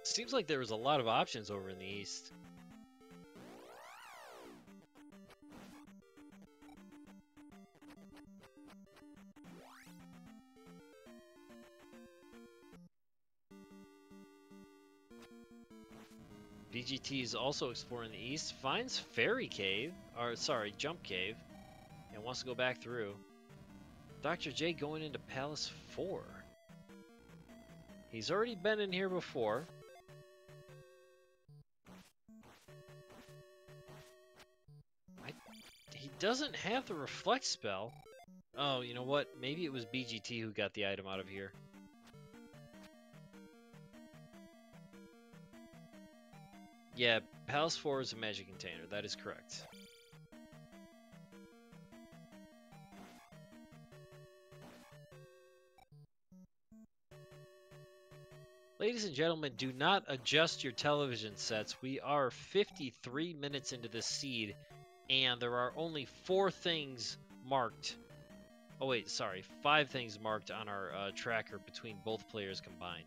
Seems like there was a lot of options over in the east. BGT is also exploring the east, finds Fairy Cave, or sorry, Jump Cave, and wants to go back through. Dr. J going into Palace 4. He's already been in here before. He doesn't have the Reflect spell. Oh, you know what? Maybe it was BGT who got the item out of here. Yeah, Palace 4 is a magic container. That is correct. Ladies and gentlemen, do not adjust your television sets. We are 53 minutes into this seed, and there are only 4 things marked. Oh wait, sorry, 5 things marked on our tracker between both players combined.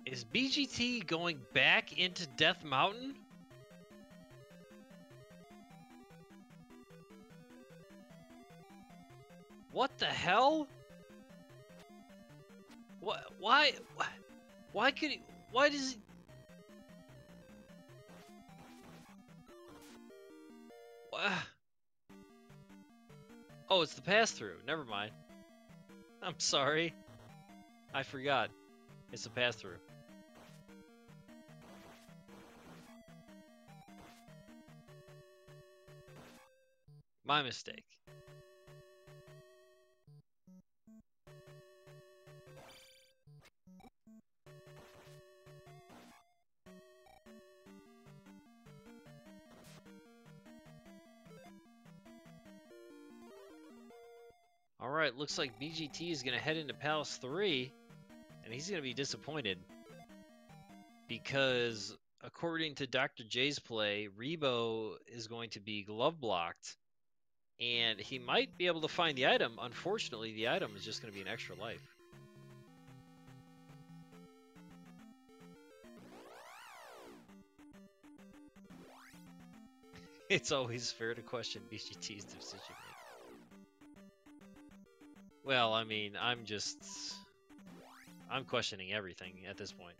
Is BGT going back into Death Mountain? What the hell? What? Why? Why could he? Why does he? Oh, it's the pass-through. Never mind. I'm sorry. I forgot. It's a pass-through. My mistake. Alright, looks like BGT is going to head into Palace 3, and he's going to be disappointed. Because, according to Dr. J's play, Rebo is going to be glove blocked, and he might be able to find the item. Unfortunately, the item is just going to be an extra life. It's always fair to question BGT's decision making. Well, I mean, I'm questioning everything at this point,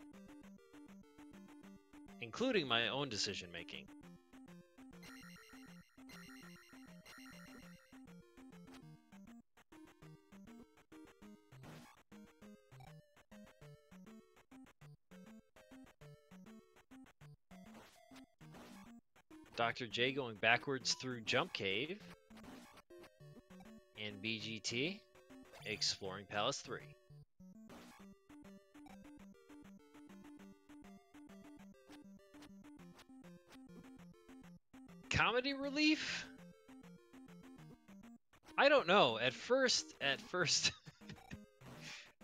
including my own decision making. Dr. J going backwards through Jump Cave. And BGT exploring Palace 3. Comedy relief? I don't know. At first,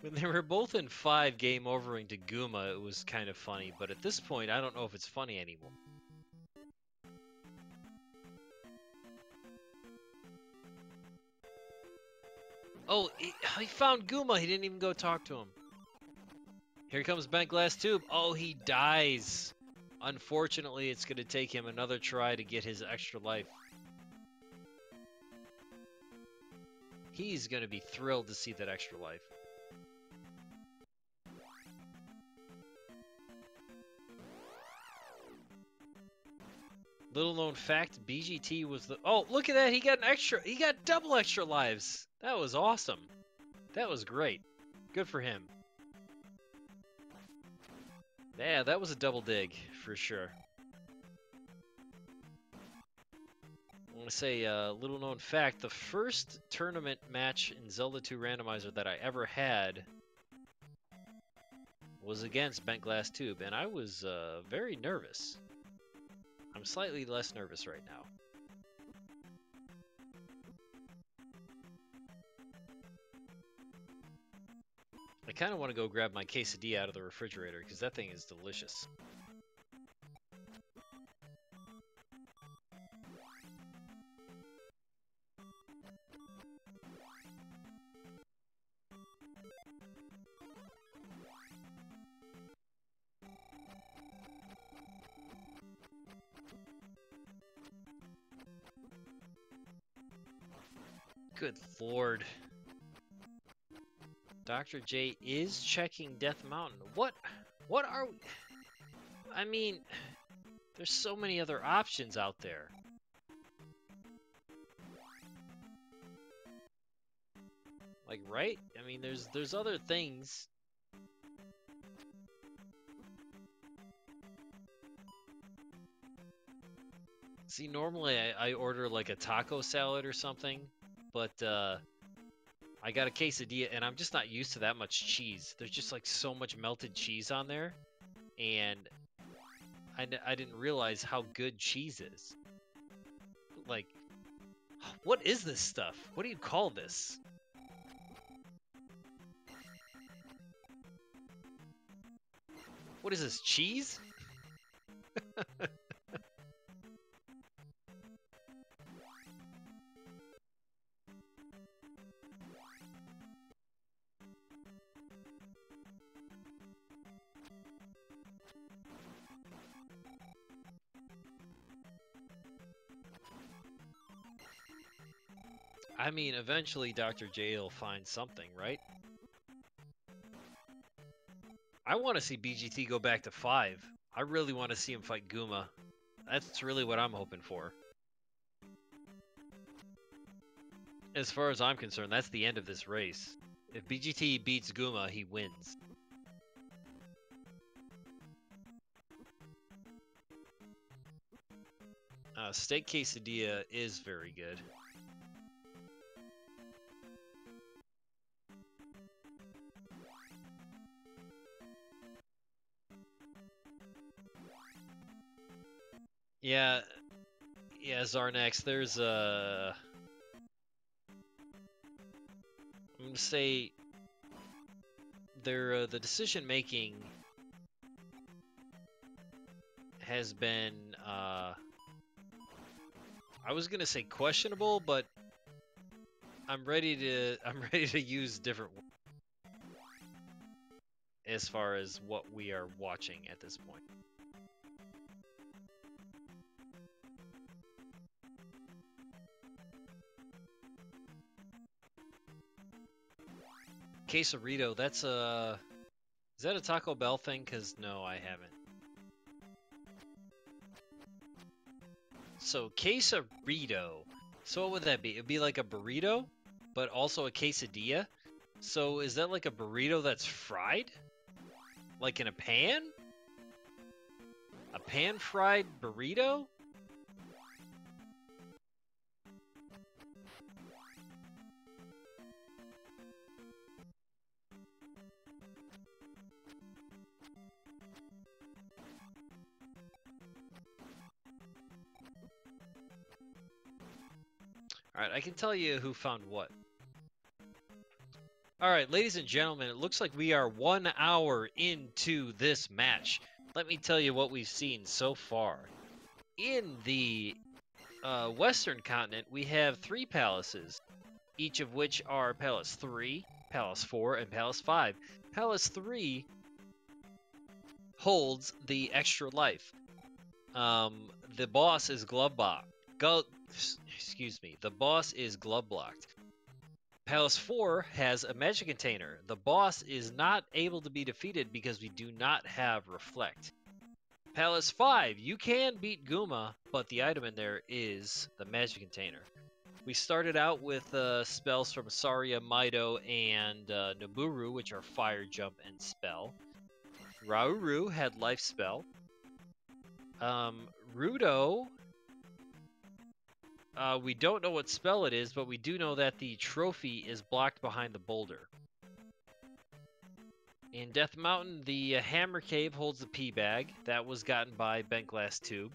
when they were both in 5 game overing to Guma, it was kind of funny. But at this point, I don't know if it's funny anymore. Oh, he found Guma. He didn't even go talk to him. Here comes Bent Glass Tube. Oh, he dies. Unfortunately, it's going to take him another try to get his extra life. He's going to be thrilled to see that extra life. Little known fact, BGT was the... Oh, look at that. He got double extra lives. That was awesome. That was great. Good for him. Yeah, that was a double dig for sure. I want to say a little known fact, the first tournament match in Zelda 2 Randomizer that I ever had was against Bent Glass Tube, and I was very nervous. I'm slightly less nervous right now. I kind of want to go grab my quesadilla out of the refrigerator because that thing is delicious. Good lord. Dr. J is checking Death Mountain. What are we... I mean, there's so many other options out there. Like, right? I mean, there's other things. See, normally I order like a taco salad or something, but I got a quesadilla, and I'm just not used to that much cheese. There's just like so much melted cheese on there, and I didn't realize how good cheese is. Like, what is this stuff? What do you call this? What is this, cheese? I mean, eventually Dr. J will find something, right? I want to see BGT go back to 5. I really want to see him fight Guma. That's really what I'm hoping for. As far as I'm concerned, that's the end of this race. If BGT beats Guma, he wins. Steak quesadilla is very good. Yeah, Zarnax, there's I'm gonna say the decision making has been I was gonna say questionable, but I'm ready to use different words as far as what we are watching at this point. Quesarito, that's a... Is that a Taco Bell thing? Because no, I haven't. So, quesarito. So what would that be? It'd be like a burrito, but also a quesadilla? So is that like a burrito that's fried? Like in a pan? A pan-fried burrito? Alright, I can tell you who found what. Alright, ladies and gentlemen, it looks like we are 1 hour into this match. Let me tell you what we've seen so far. In the Western continent, we have 3 palaces, each of which are Palace 3, Palace 4, and Palace 5. Palace 3 holds the extra life. The boss is the boss is glove blocked. Palace 4 has a magic container. The boss is not able to be defeated because we do not have Reflect. Palace 5, you can beat Guma, but the item in there is the magic container. We started out with spells from Saria, Mido, and Naburu, which are Fire, Jump, and Spell. Rauru had Life Spell. Rudo, we don't know what spell it is, but we do know that the trophy is blocked behind the boulder. In Death Mountain, the Hammer Cave holds the P-Bag. That was gotten by Bent Glass Tube.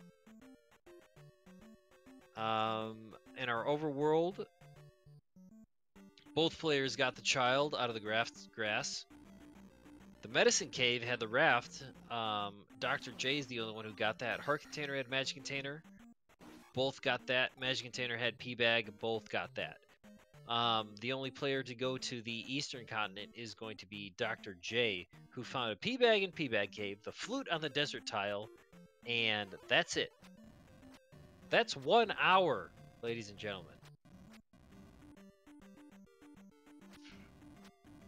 In our Overworld, both players got the Child out of the grass. The Medicine Cave had the Raft. DrJay is the only one who got that. Heart Container had Magic Container. Both got that. Magic Container had P-Bag. Both got that. The only player to go to the Eastern Continent is going to be DrJay, who found a P-Bag in P-Bag Cave, the flute on the desert tile, and that's it. That's 1 hour, ladies and gentlemen.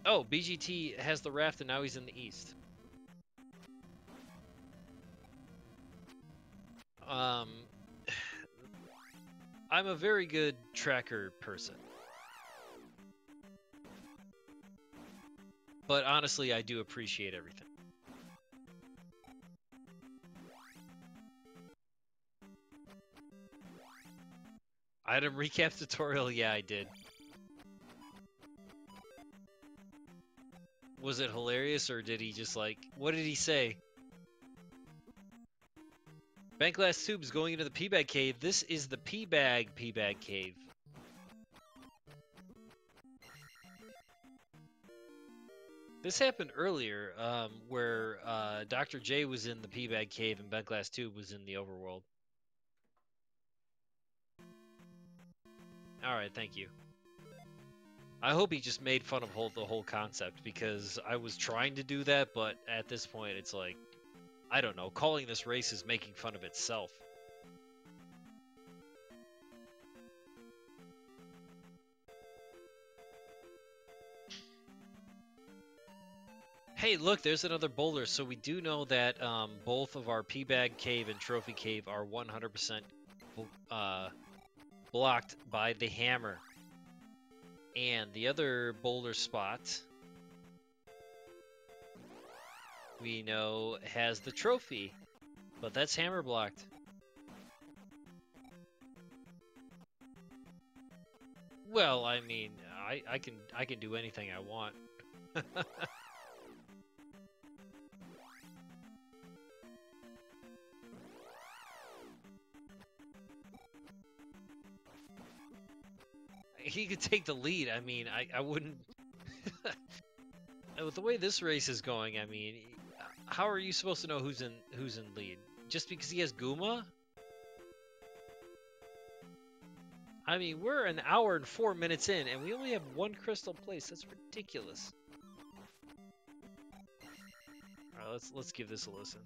Oh, BGT has the raft and now he's in the East. I'm a very good tracker person. But honestly, I do appreciate everything. Item recap tutorial? Yeah, I did. Was it hilarious, or did he just like... What did he say? Bent Glass Tube is going into the P-Bag Cave. This is the P-Bag Cave. This happened earlier, where DrJay was in the P-Bag Cave and Bent Glass Tube was in the Overworld. Alright, thank you. I hope he just made fun of the whole concept, because I was trying to do that, but at this point it's like, I don't know, calling this race is making fun of itself. Hey, look, there's another boulder. So we do know that both of our P-Bag Cave and Trophy Cave are 100% blocked by the hammer. And the other boulder spot, we know, has the trophy, but that's hammer blocked. Well, I mean, I can do anything I want. He could take the lead. I mean, I wouldn't. With the way this race is going, I mean, how are you supposed to know who's in lead? Just because he has Guma? I mean, we're an hour and 4 minutes in, and we only have one crystal place. That's ridiculous. All right, let's give this a listen.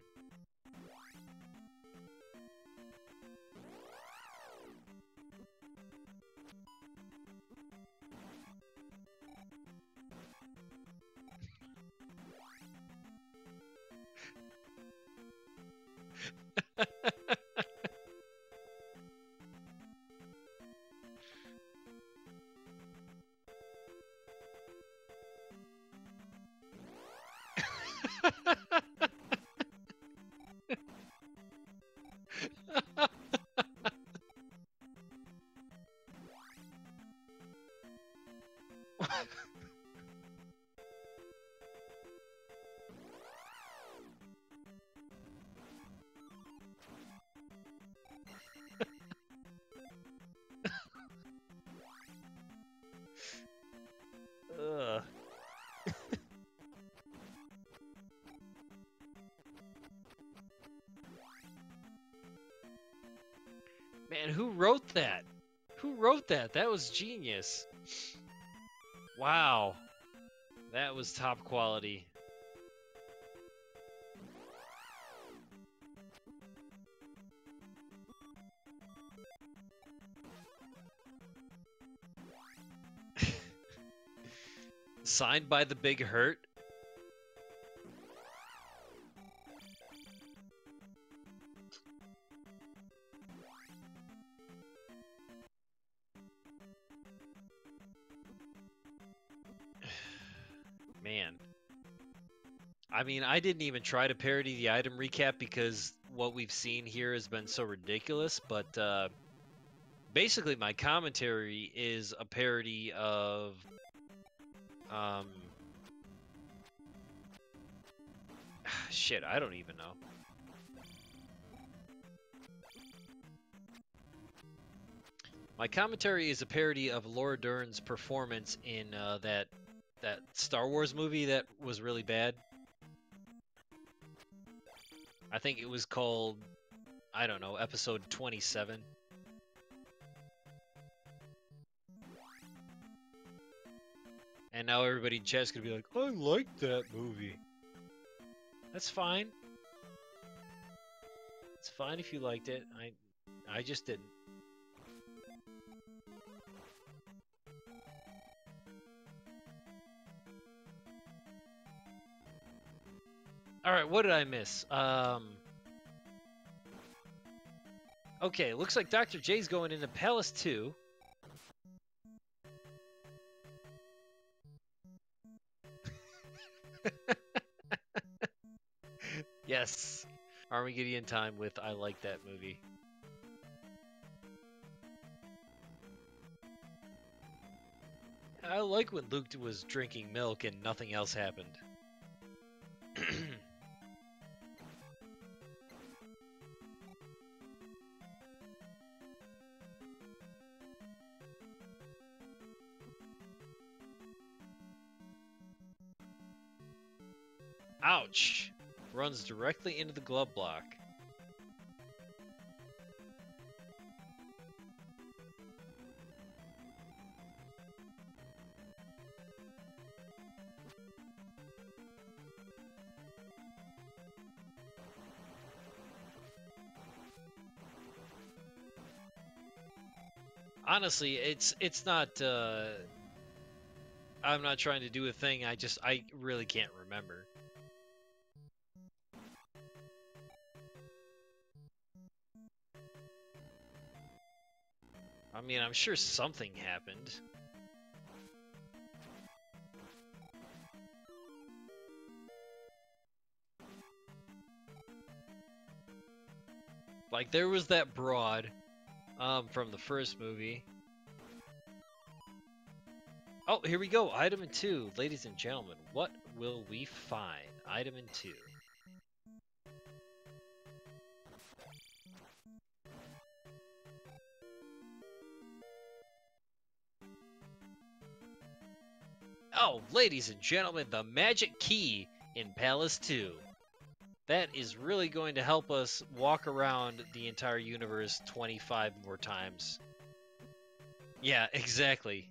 Ugh. Man, who wrote that? Who wrote that? That was genius. Wow. That was top quality. Signed by the Big Hurt. Man. I mean, I didn't even try to parody the item recap because what we've seen here has been so ridiculous, but basically my commentary is a parody of shit, I don't even know. My commentary is a parody of Laura Dern's performance in that Star Wars movie that was really bad. I think it was called, I don't know, episode 27. And now everybody in chat's gonna be like, I like that movie. That's fine. It's fine if you liked it. I just didn't. Alright, what did I miss? Okay, looks like Dr. J's going into Palace 2. Yes. Armageddon time with I like that movie. I like when Luke was drinking milk and nothing else happened. Ouch! Runs directly into the glove block. Honestly, it's not. I'm not trying to do a thing. I really can't remember. I mean, I'm sure something happened. Like, there was that broad from the first movie. Oh, here we go. Item 2. Ladies and gentlemen, what will we find? Item 2. Oh, ladies and gentlemen, the magic key in Palace 2. That is really going to help us walk around the entire universe 25 more times. Yeah, exactly.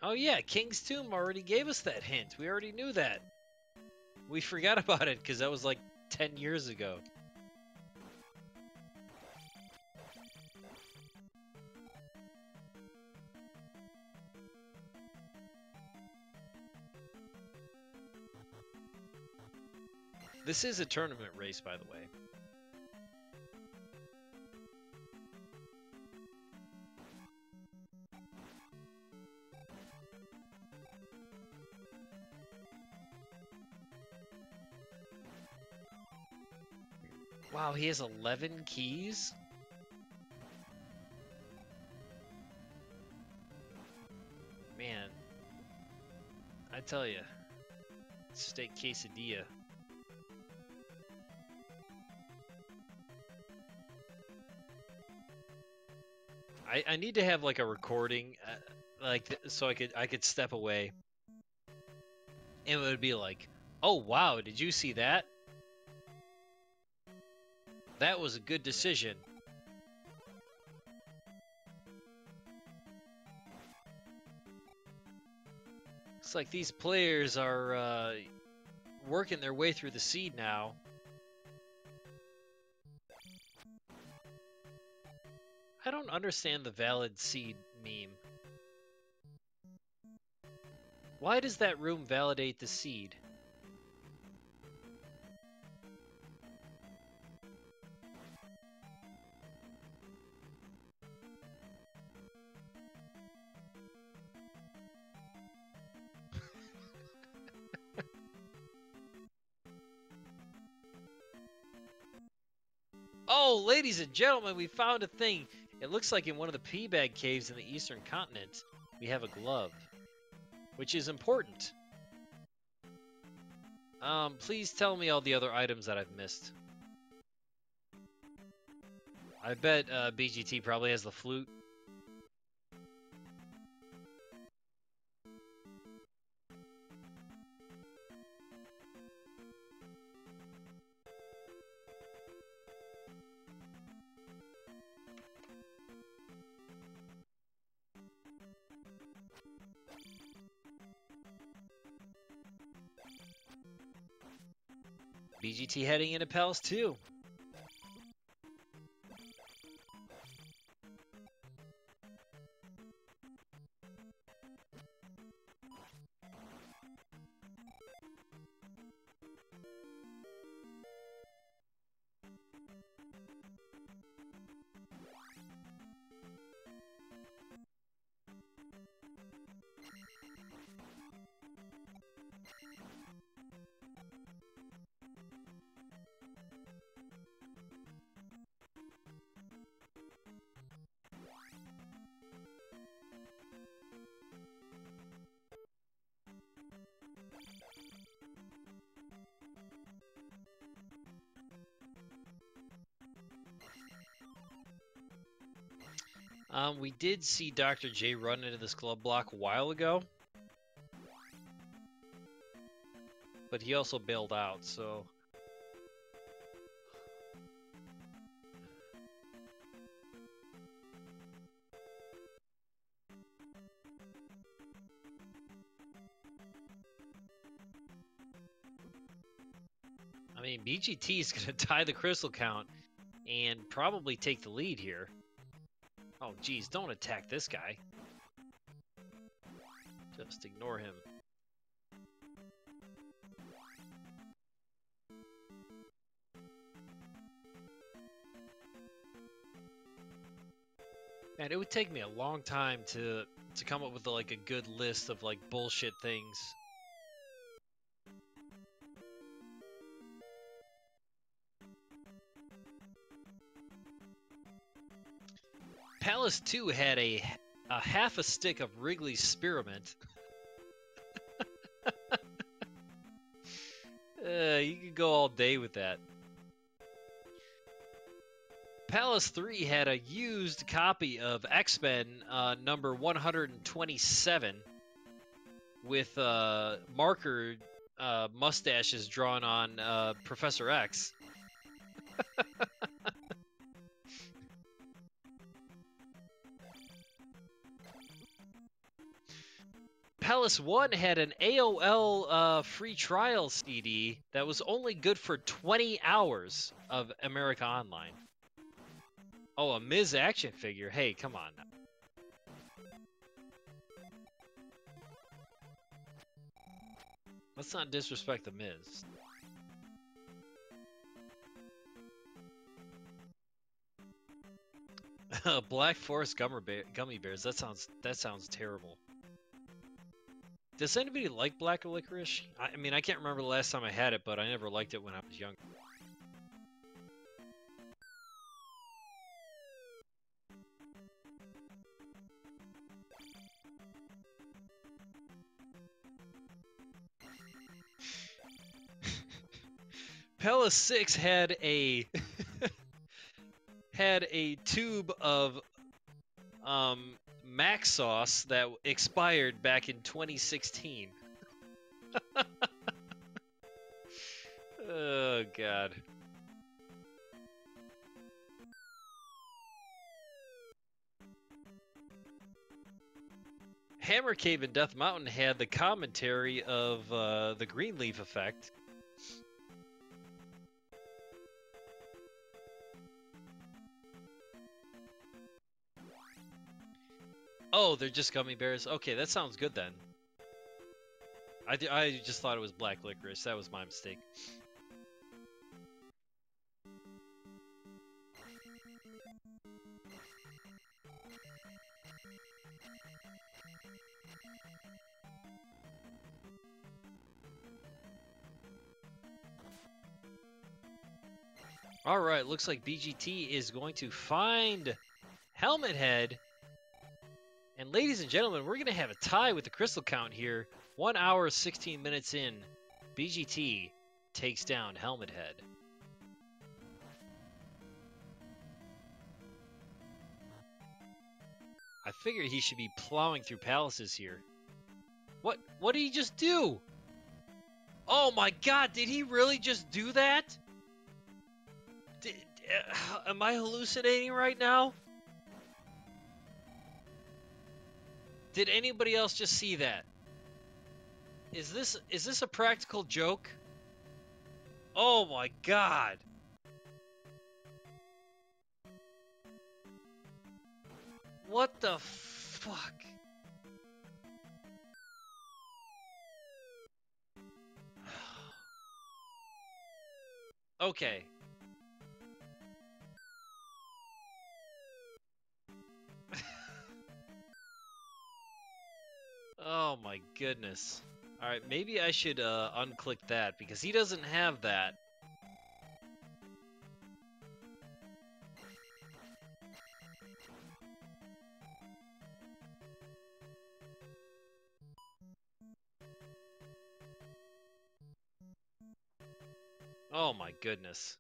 Oh yeah, King's Tomb already gave us that hint. We already knew that. We forgot about it because that was like 10 years ago. This is a tournament race, by the way. Wow, he has 11 keys? Man, I tell you, steak quesadilla. I need to have like a recording, so I could step away, and it would be like, oh wow, did you see that? That was a good decision. Looks like these players are working their way through the seed now. I don't understand the valid seed meme. Why does that room validate the seed? Oh, ladies and gentlemen, we found a thing. It looks like in one of the pea bag caves in the eastern continent, we have a glove, which is important. Please tell me all the other items that I've missed. I bet BGT probably has the flute. BGT heading into Palace 2. We did see Dr. J run into this glove block a while ago, but he also bailed out, so... I mean, BGT is going to tie the crystal count and probably take the lead here. Oh, geez, don't attack this guy. Just ignore him. Man, it would take me a long time to come up with like a good list of like bullshit things. Palace 2 had a half a stick of Wrigley's Spearmint. You could go all day with that. Palace 3 had a used copy of X-Men number 127 with marker mustaches drawn on Professor X. Palace 1 had an AOL free trial CD that was only good for 20 hours of America Online. Oh, a Miz action figure. Hey, come on. Let's not disrespect the Miz. Black Forest gummy bears. That sounds terrible. Does anybody like black licorice? I mean, I can't remember the last time I had it, but I never liked it when I was young. Palace 6 had a had a tube of Mac sauce that expired back in 2016. Oh god. Hammer Cave in Death Mountain had the commentary of the Greenleaf effect. Oh, they're just gummy bears? Okay, that sounds good then. I just thought it was black licorice. That was my mistake. Alright, looks like BGT is going to find Helmet Head. And ladies and gentlemen, we're going to have a tie with the crystal count here. 1 hour, 16 minutes in. BGT takes down Helmet Head. I figured he should be plowing through palaces here. What did he just do? Oh my god, did he really just do that? Am I hallucinating right now? Did anybody else just see that? Is this a practical joke? Oh my god. What the fuck? Okay. Oh my goodness. Alright, maybe I should unclick that because he doesn't have that. Oh my goodness.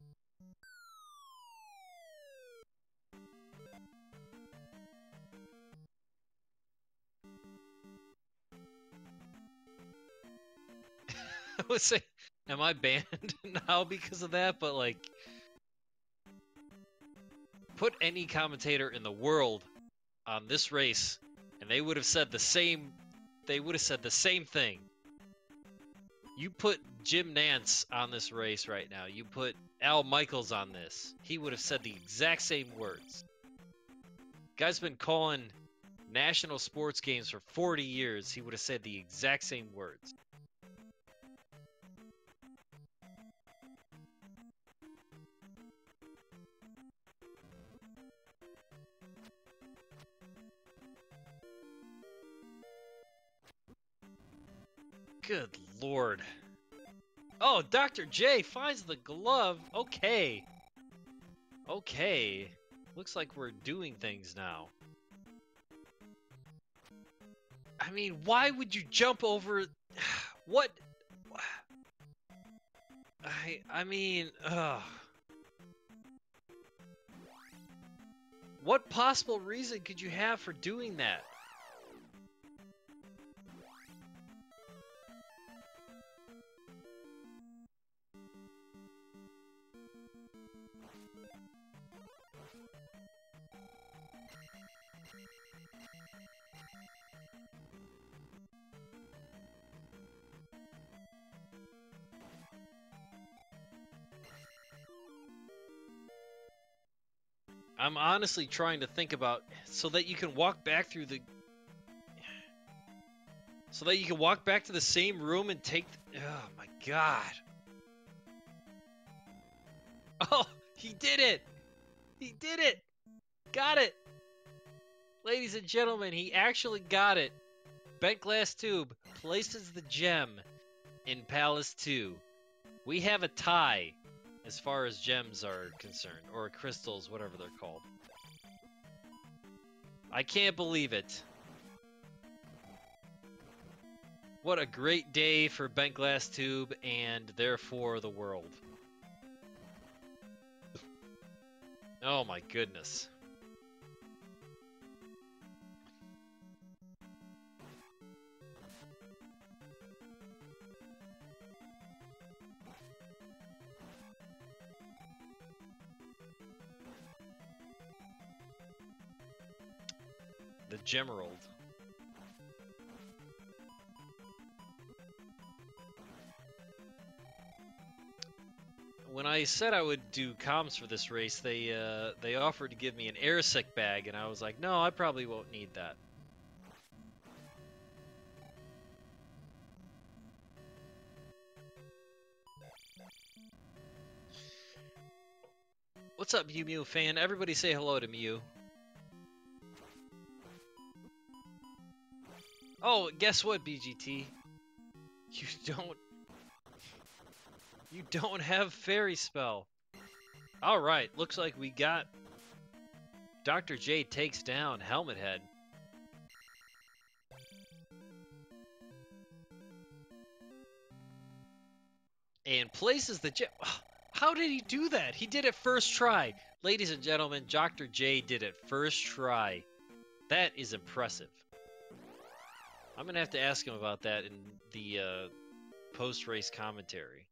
I would say, am I banned now because of that? But like, put any commentator in the world on this race, and they would have said the same. They would have said the same thing. You put Jim Nance on this race right now. You put Al Michaels on this. He would have said the exact same words. Guy's been calling national sports games for 40 years. He would have said the exact same words. Good lord. Oh, Dr. J finds the glove. Okay. Okay. Looks like we're doing things now. I mean, why would you jump over... What? I mean, what possible reason could you have for doing that? I'm honestly trying to think about so that you can walk back through the to the same room and take oh my god. Oh, he did it. He did it. Got it. Ladies and gentlemen, he actually got it. Bent glass tube places the gem in Palace 2. We have a tie. As far as gems are concerned, or crystals, whatever they're called. I can't believe it. What a great day for Bent Glass Tube, and therefore the world. Oh my goodness. The Gemerald. When I said I would do comms for this race, they offered to give me an airsick bag, and I was like, no, I probably won't need that. What's up, Mew Mew fan? Everybody say hello to Mew. Oh, guess what, BGT? You don't have Fairy Spell. All right, looks like we got Dr. J takes down Helmet Head. And places the gem. How did he do that? He did it first try. Ladies and gentlemen, Dr. J did it first try. That is impressive. I'm going to have to ask him about that in the post-race commentary.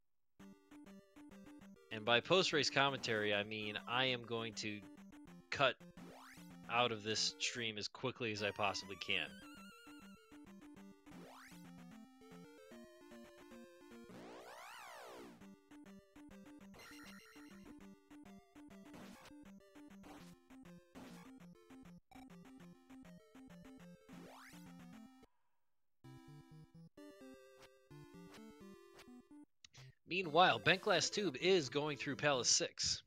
And by post-race commentary, I mean I am going to cut out of this stream as quickly as I possibly can. Meanwhile, Bent Glass Tube is going through Palace 6.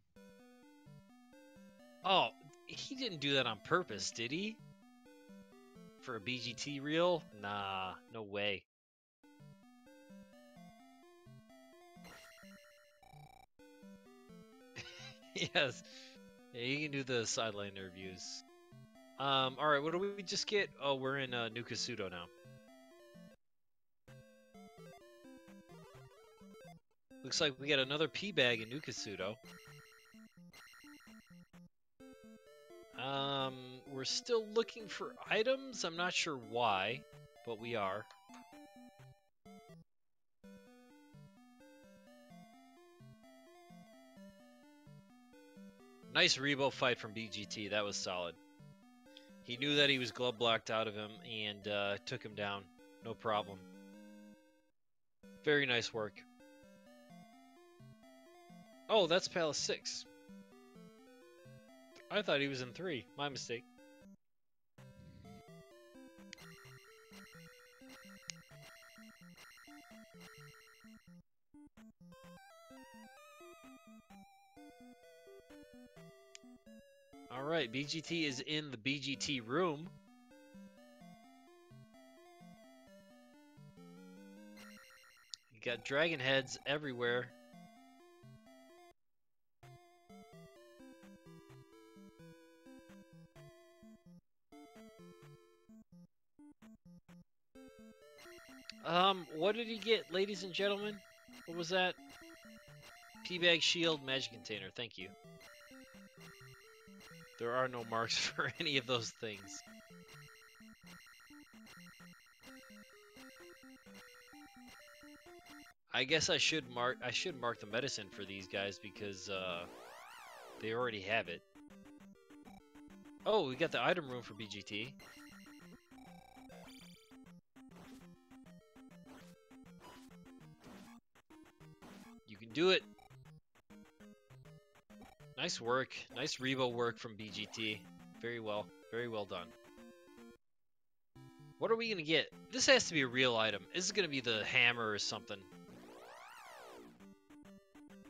Oh, he didn't do that on purpose, did he? For a BGT reel? Nah, no way. Yes. Yeah, you can do the sideline interviews. Alright, what do we just get? Oh, we're in New Kasuto now. Looks like we got another P-Bag in New Kasuto. We're still looking for items. I'm not sure why, but we are. Nice Rebo fight from BGT. That was solid. He knew that he was glove blocked out of him and took him down. No problem. Very nice work. Oh, that's Palace 6. I thought he was in 3. My mistake. Alright, BGT is in the BGT room. You got dragon heads everywhere. What did he get, ladies and gentlemen? What was that? P-Bag Shield Magic Container, thank you. There are no marks for any of those things. I guess I should mark the medicine for these guys because they already have it. Oh, we got the item room for BGT. You can do it. Nice work. Nice Rebo work from BGT. Very well done. What are we going to get? This has to be a real item. This is going to be the hammer or something.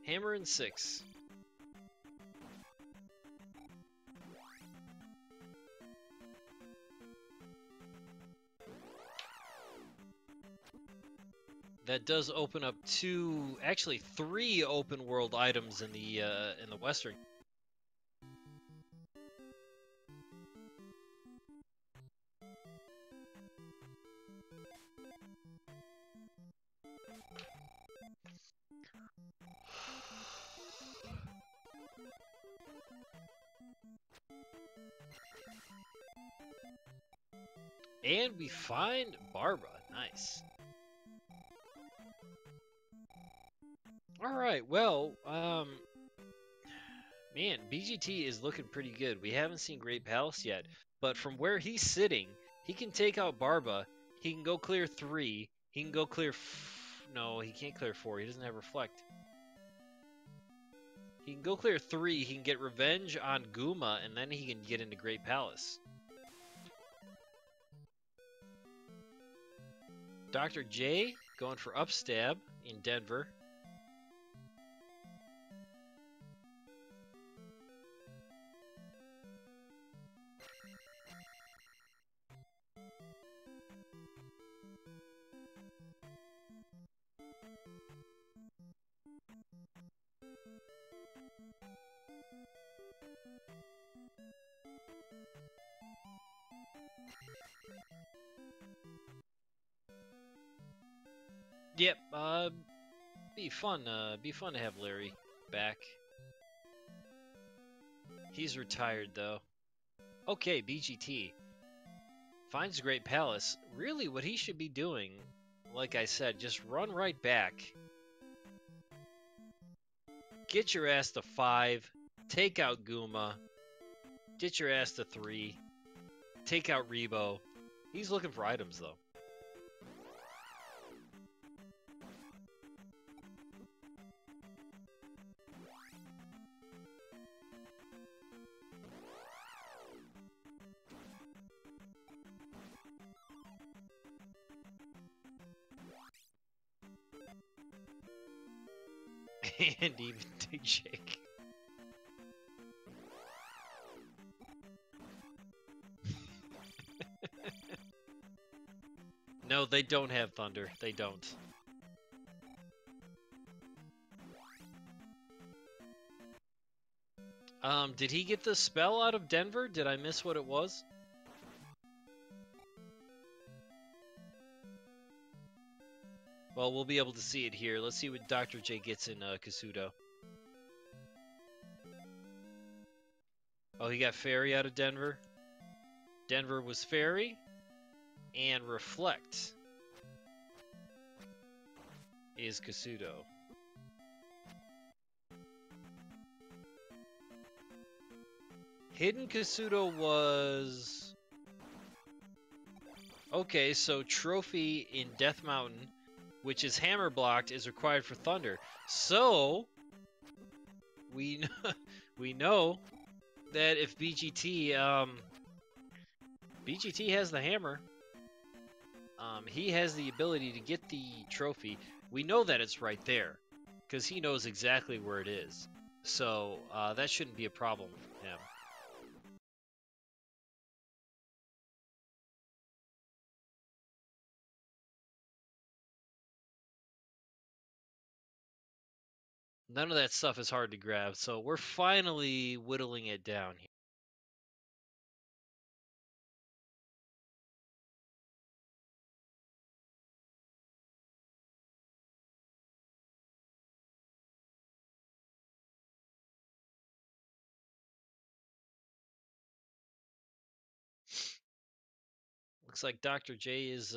Hammer and 6. That does open up 2, actually 3 open world items in the Western. And we find Barbara. Nice. Alright, well, man, BGT is looking pretty good. We haven't seen Great Palace yet, but from where he's sitting, he can take out Barba. He can go clear 3. He can go clear... No, he can't clear 4. He doesn't have Reflect. He can go clear 3. He can get Revenge on Guma, and then he can get into Great Palace. Dr. J going for Upstab in Denver. Yep, be fun to have Larry back. He's retired though. Okay, BGT finds Great Palace. Really what he should be doing, like I said, just run right back. Get your ass to 5, take out Guma, get your ass to 3, take out Rebo. He's looking for items though. And even Big Jake. No, they don't have thunder. They don't. Did he get the spell out of Denver? Did I miss what it was? Well, we'll be able to see it here. Let's see what Dr. J gets in Kasuto. Oh, he got Fairy out of Denver. Denver was Fairy. And Reflect is Kasuto. Hidden Kasuto was... Okay, so Trophy in Death Mountain, which is hammer blocked, is required for Thunder. So, we know that if BGT has the hammer, he has the ability to get the trophy. We know that it's right there, because he knows exactly where it is. So, that shouldn't be a problem for him. None of that stuff is hard to grab, so we're finally whittling it down here. Looks like Dr. J is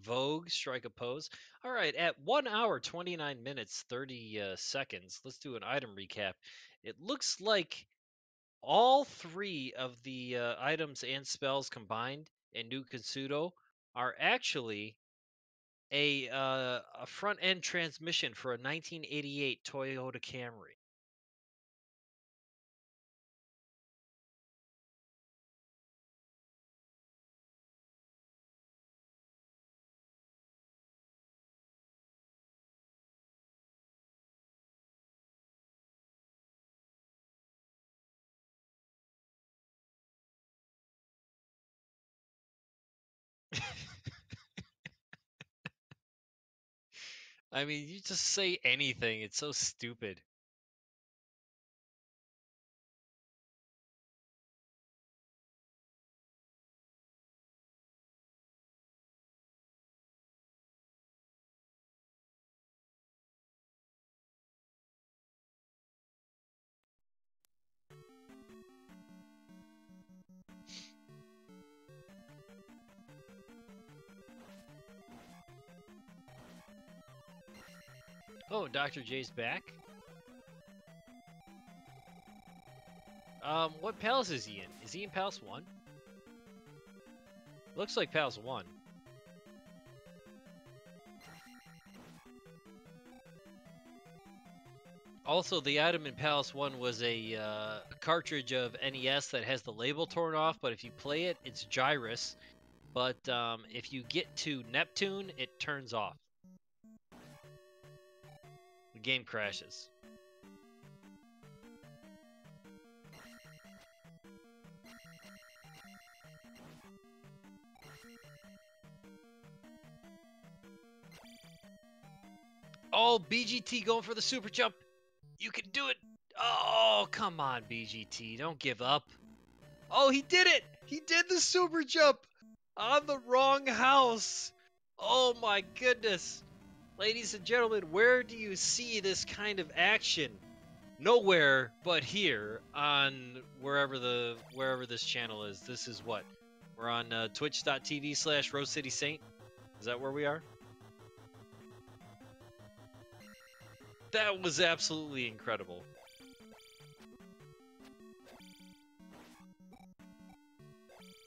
Vogue, strike a pose. All right, at 1 hour, 29 minutes, 30 seconds, let's do an item recap. It looks like all 3 of the items and spells combined in New Katsudo are actually a front-end transmission for a 1988 Toyota Camry. I mean, you just say anything. It's so stupid. Oh, Dr. J's back. What palace is he in? Is he in Palace 1? Looks like Palace 1. Also, the item in Palace 1 was a cartridge of NES that has the label torn off, but if you play it, it's Gyrus. But if you get to Neptune, it turns off. The game crashes. Oh, BGT going for the super jump. You can do it. Oh, come on, BGT. Don't give up. Oh, he did it. He did the super jump on the wrong house. Oh, my goodness. Ladies and gentlemen, where do you see this kind of action? Nowhere but here on wherever this channel is. This is what? We're on twitch.tv/RoseCitySaint. Is that where we are? That was absolutely incredible.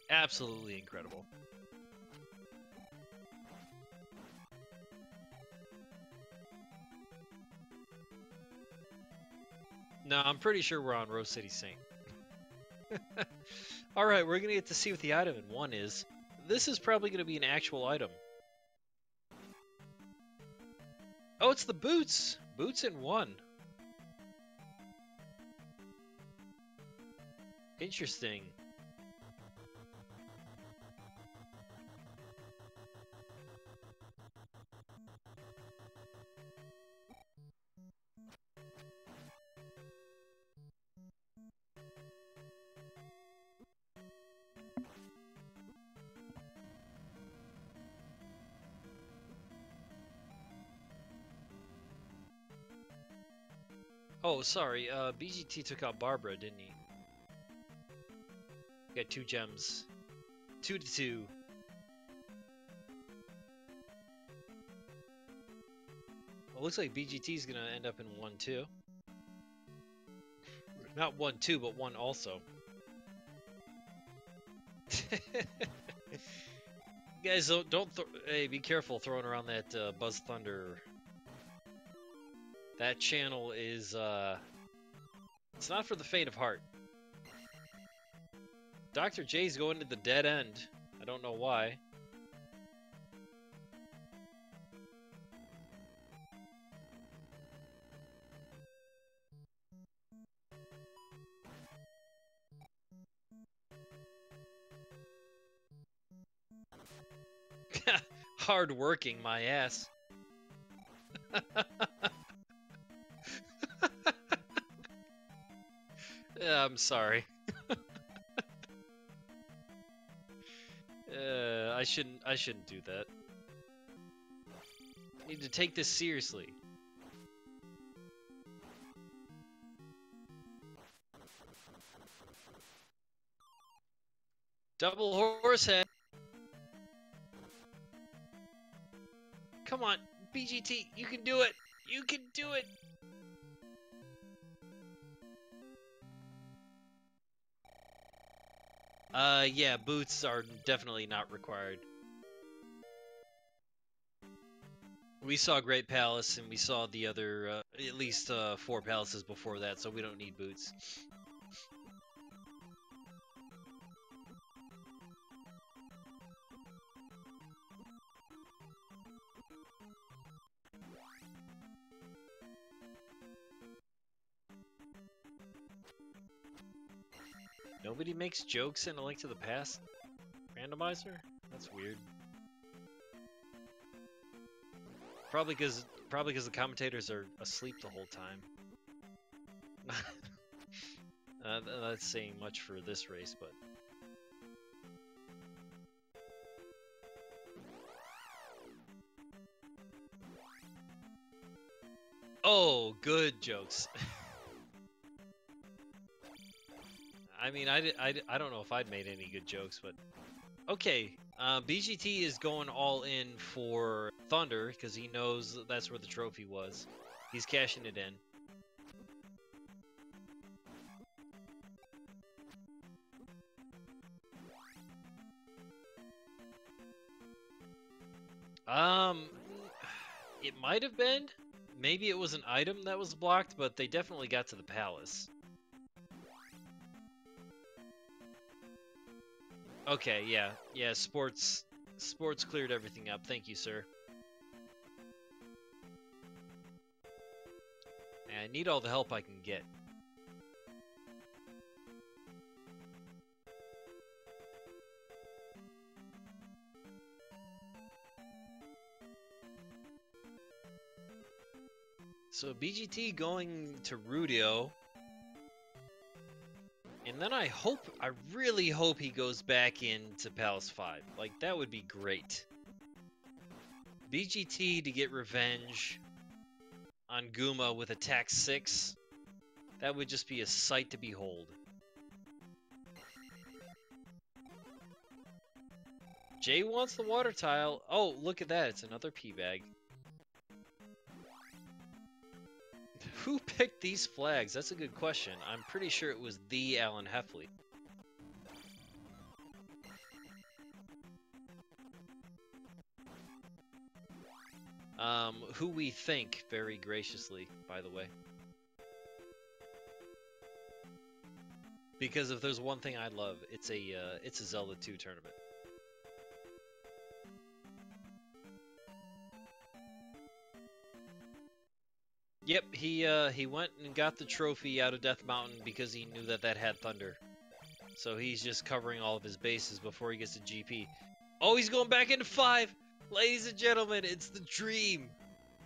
Absolutely incredible. No, I'm pretty sure we're on Rose City Saint. Alright, we're gonna get to see what the item in 1 is. This is probably gonna be an actual item. Oh, it's the boots! Boots in 1. Interesting. Oh, sorry, BGT took out Barbara, didn't he? Got 2 gems. 2 to 2. Well, looks like BGT's gonna end up in 1 too. Not 1 2, but 1 also. Guys, don't hey, be careful throwing around that Buzz Thunder. That channel is, it's not for the faint of heart. Dr. J's going to the dead end. I don't know why. Hard working, my ass. Yeah, I'm sorry. I shouldn't do that. I need to take this seriously. Double horse head. Come on, BGT, you can do it. You can do it. Yeah, boots are definitely not required. We saw Great Palace, and we saw the other, at least 4 palaces before that, so we don't need boots. Nobody makes jokes in A Link to the Past randomizer? That's weird. Probably because the commentators are asleep the whole time. That's saying much for this race, but oh, good jokes. I mean, I don't know if I'd made any good jokes, but okay. BGT is going all in for Thunder because he knows that's where the trophy was. He's cashing it in. It might have been. Maybe it was an item that was blocked, but they definitely got to the palace. Okay, yeah. Yeah, sports cleared everything up. Thank you, sir. And I need all the help I can get. So BGT going to Rudio. And then I really hope he goes back into Palace 5. Like, that would be great. BGT to get revenge on Goomba with attack 6. That would just be a sight to behold. Jay wants the water tile. Oh, look at that. It's another pea bag. Who picked these flags? That's a good question. I'm pretty sure it was the Alan Heffley. Who we think very graciously, by the way. Because if there's one thing I love, it's a Zelda 2 tournament. Yep, he went and got the trophy out of Death Mountain because he knew that had Thunder. So he's just covering all of his bases before he gets to GP. Oh, he's going back into 5! Ladies and gentlemen, it's the dream!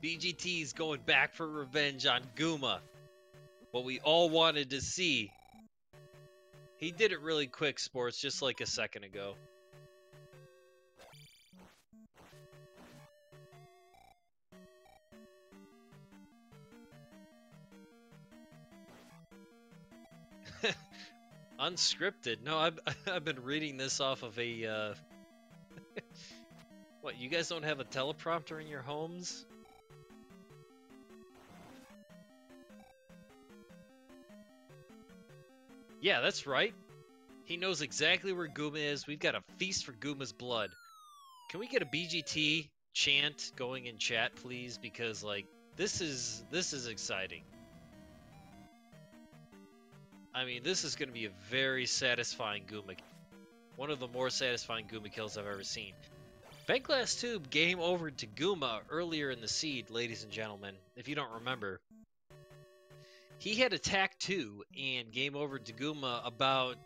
BGT's going back for revenge on Goomba. What we all wanted to see. He did it really quick, Sports, just like a second ago. Unscripted? No, I've been reading this off of a, What, you guys don't have a teleprompter in your homes? Yeah, that's right. He knows exactly where Goomba is. We've got a feast for Goomba's blood. Can we get a BGT chant going in chat, please? Because, like, this is exciting. I mean, this is going to be a very satisfying Goomba. One of the more satisfying Goomba kills I've ever seen. Vent Glass Tube game over to Goomba earlier in the seed, ladies and gentlemen, if you don't remember. He had attack 2 and game over to Goomba about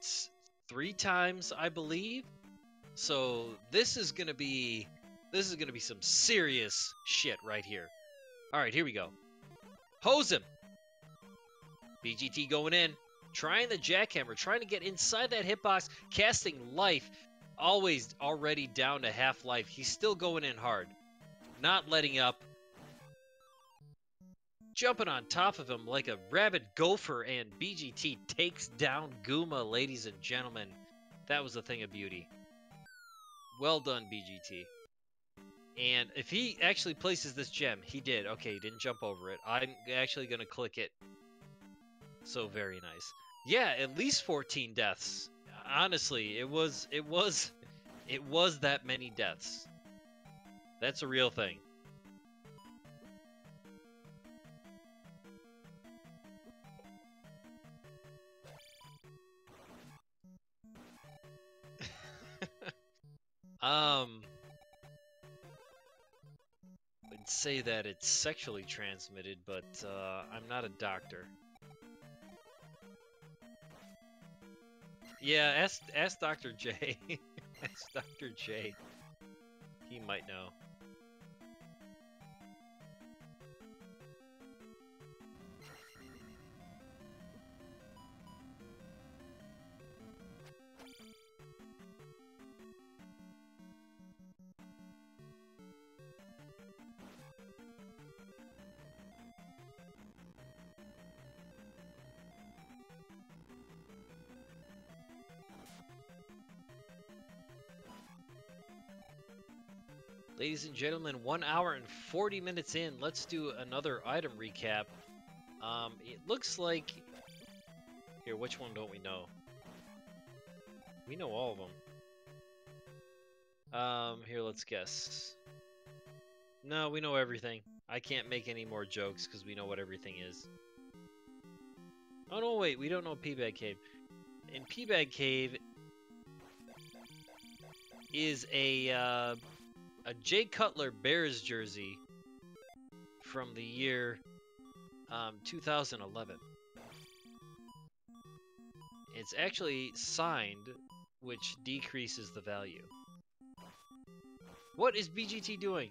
3 times, I believe. So this is gonna be some serious shit right here. All right, here we go. Hose him. BGT going in, trying the jackhammer, trying to get inside that hitbox, casting life. Always already down to half life. He's still going in hard, not letting up. Jumping on top of him like a rabid gopher, and BGT takes down Goomba, ladies and gentlemen. That was a thing of beauty. Well done, BGT. And if he actually places this gem, he did. Okay, he didn't jump over it. I'm actually going to click it. So very nice. Yeah, at least 14 deaths. Honestly, it was that many deaths. That's a real thing. I'd say that it's sexually transmitted, but I'm not a doctor. Yeah, ask Dr. J. Ask Dr. J. He might know. Ladies and gentlemen, 1 hour and 40 minutes in. Let's do another item recap. It looks like... Here, which one don't we know? We know all of them. Here, let's guess. No, we know everything. I can't make any more jokes because we know what everything is. Oh no, wait, we don't know P-Bag Cave. In P-Bag Cave is a Jay Cutler Bears jersey from the year 2011. It's actually signed, which decreases the value. What is BGT doing?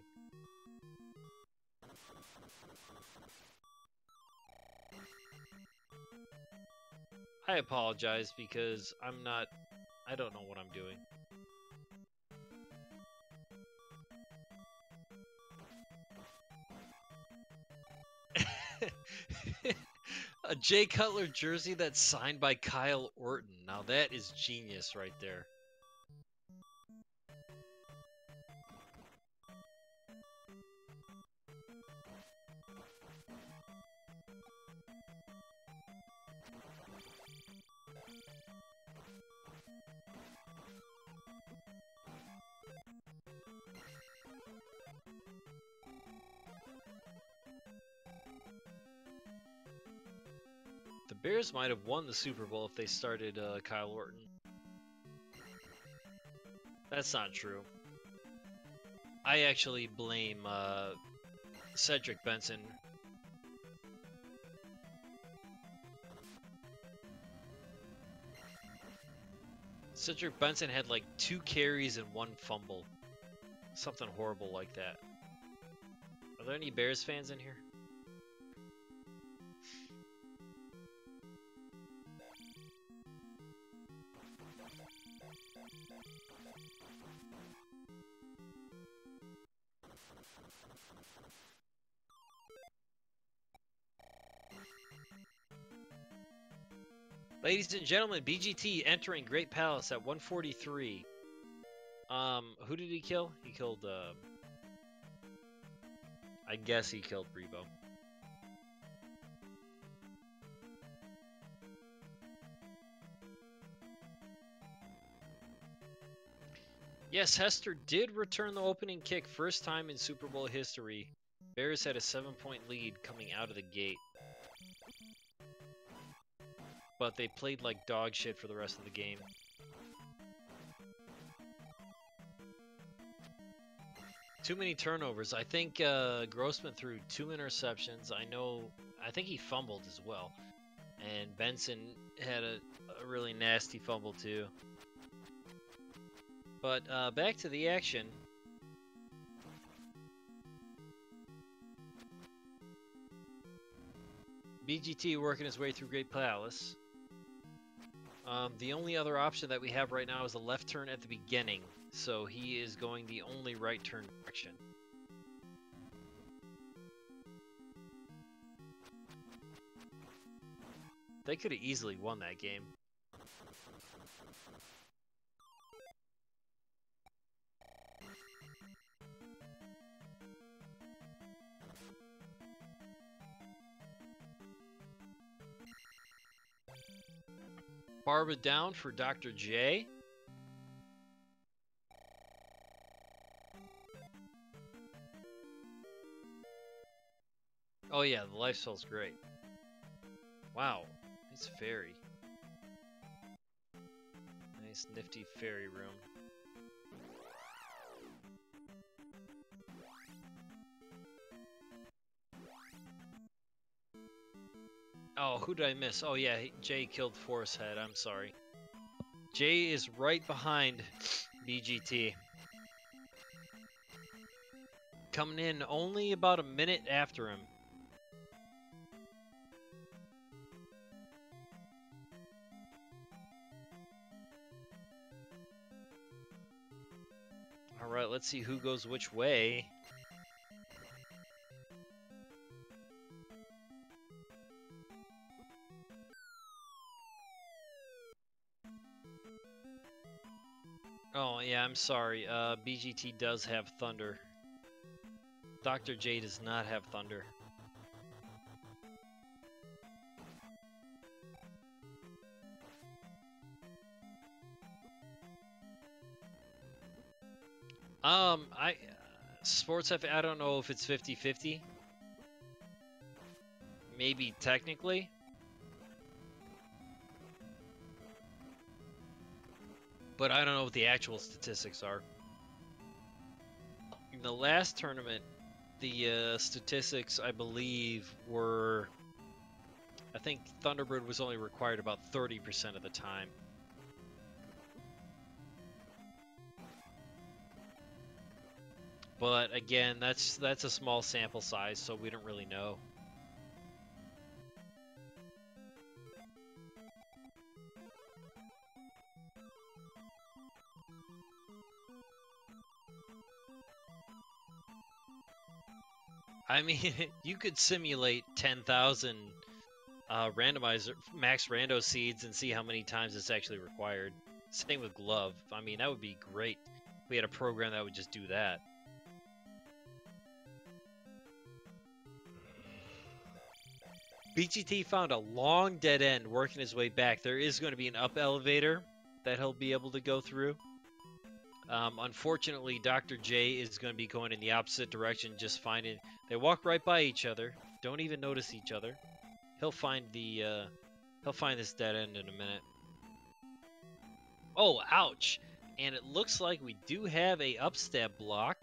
I apologize because I don't know what I'm doing. A Jay Cutler jersey that's signed by Kyle Orton. Now that is genius right there. The Bears might have won the Super Bowl if they started Kyle Orton. That's not true. I actually blame Cedric Benson. Cedric Benson had like 2 carries and 1 fumble. Something horrible like that. Are there any Bears fans in here? Ladies and gentlemen, BGT entering Great Palace at 143. Who did he kill? He killed, I guess he killed Rebo. Yes, Hester did return the opening kick, first time in Super Bowl history. Bears had a 7-point lead coming out of the gate. But they played like dog shit for the rest of the game. Too many turnovers. I think Grossman threw 2 interceptions. I think he fumbled as well. And Benson had a really nasty fumble too. But back to the action. BGT working his way through Great Palace. The only other option that we have right now is a left turn at the beginning, so he is going the only right turn direction. They could have easily won that game. Barba down for Dr. J. Oh yeah, the lifesteal's great. Wow, nice fairy. Nice nifty fairy room. Oh, who did I miss? Oh yeah, Jay killed Force Head, I'm sorry. Jay is right behind BGT. Coming in only about a minute after him. Alright, let's see who goes which way. Oh, yeah, I'm sorry. BGT does have Thunder. DrJ does not have thunder. Sports I don't know if it's 50-50. Maybe technically. But I don't know what the actual statistics are. In the last tournament, the statistics, I believe, were... I think Thunderbird was only required about 30% of the time. But again, that's a small sample size, so we don't really know. I mean, you could simulate 10,000 randomizer max rando seeds and see how many times it's actually required. Same with glove. I mean, that would be great. We had a program that would just do that. BGT found a long dead end working his way back. There is going to be an up elevator that he'll be able to go through. Unfortunately, DrJ is going to be going in the opposite direction, just finding... They walk right by each other, don't even notice each other. He'll find this dead end in a minute. Oh, ouch! And it looks like we do have a upstab block.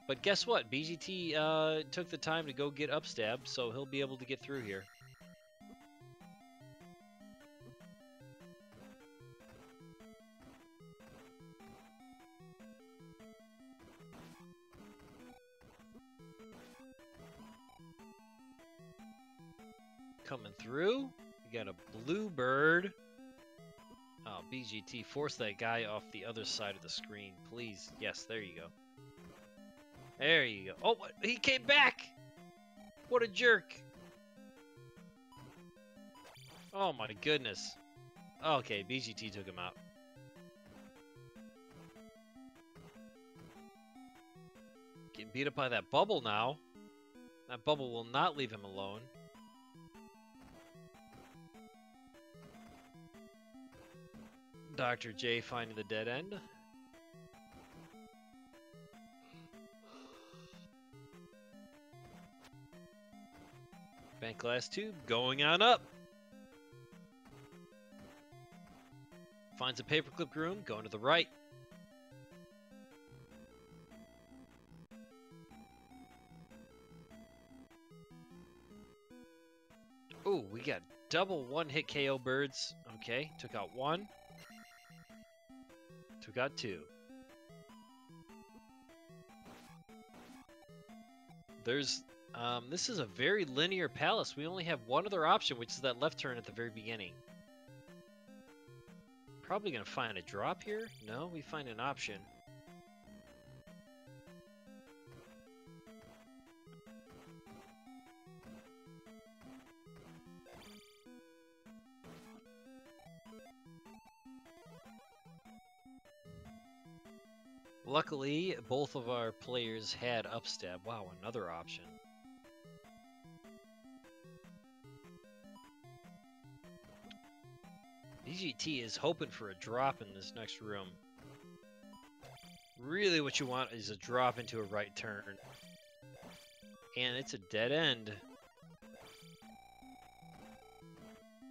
But guess what? BGT took the time to go get upstab, so he'll be able to get through here. Coming through. We got a blue bird. Oh, BGT, force that guy off the other side of the screen, please. Yes, there you go. There you go. Oh, he came back! What a jerk. Oh my goodness. Okay, BGT took him out. Getting beat up by that bubble now. That bubble will not leave him alone. DrJ finding the dead end. Bank glass tube going on up. Finds a paperclip room going to the right. Ooh, we got double one-hit KO birds. Okay, took out one. Took out two. There's, this is a very linear palace. We only have one other option, which is that left turn at the very beginning. Probably gonna find a drop here. No, we find an option. Luckily, both of our players had upstab. Wow, another option. BGT is hoping for a drop in this next room. Really what you want is a drop into a right turn. And it's a dead end.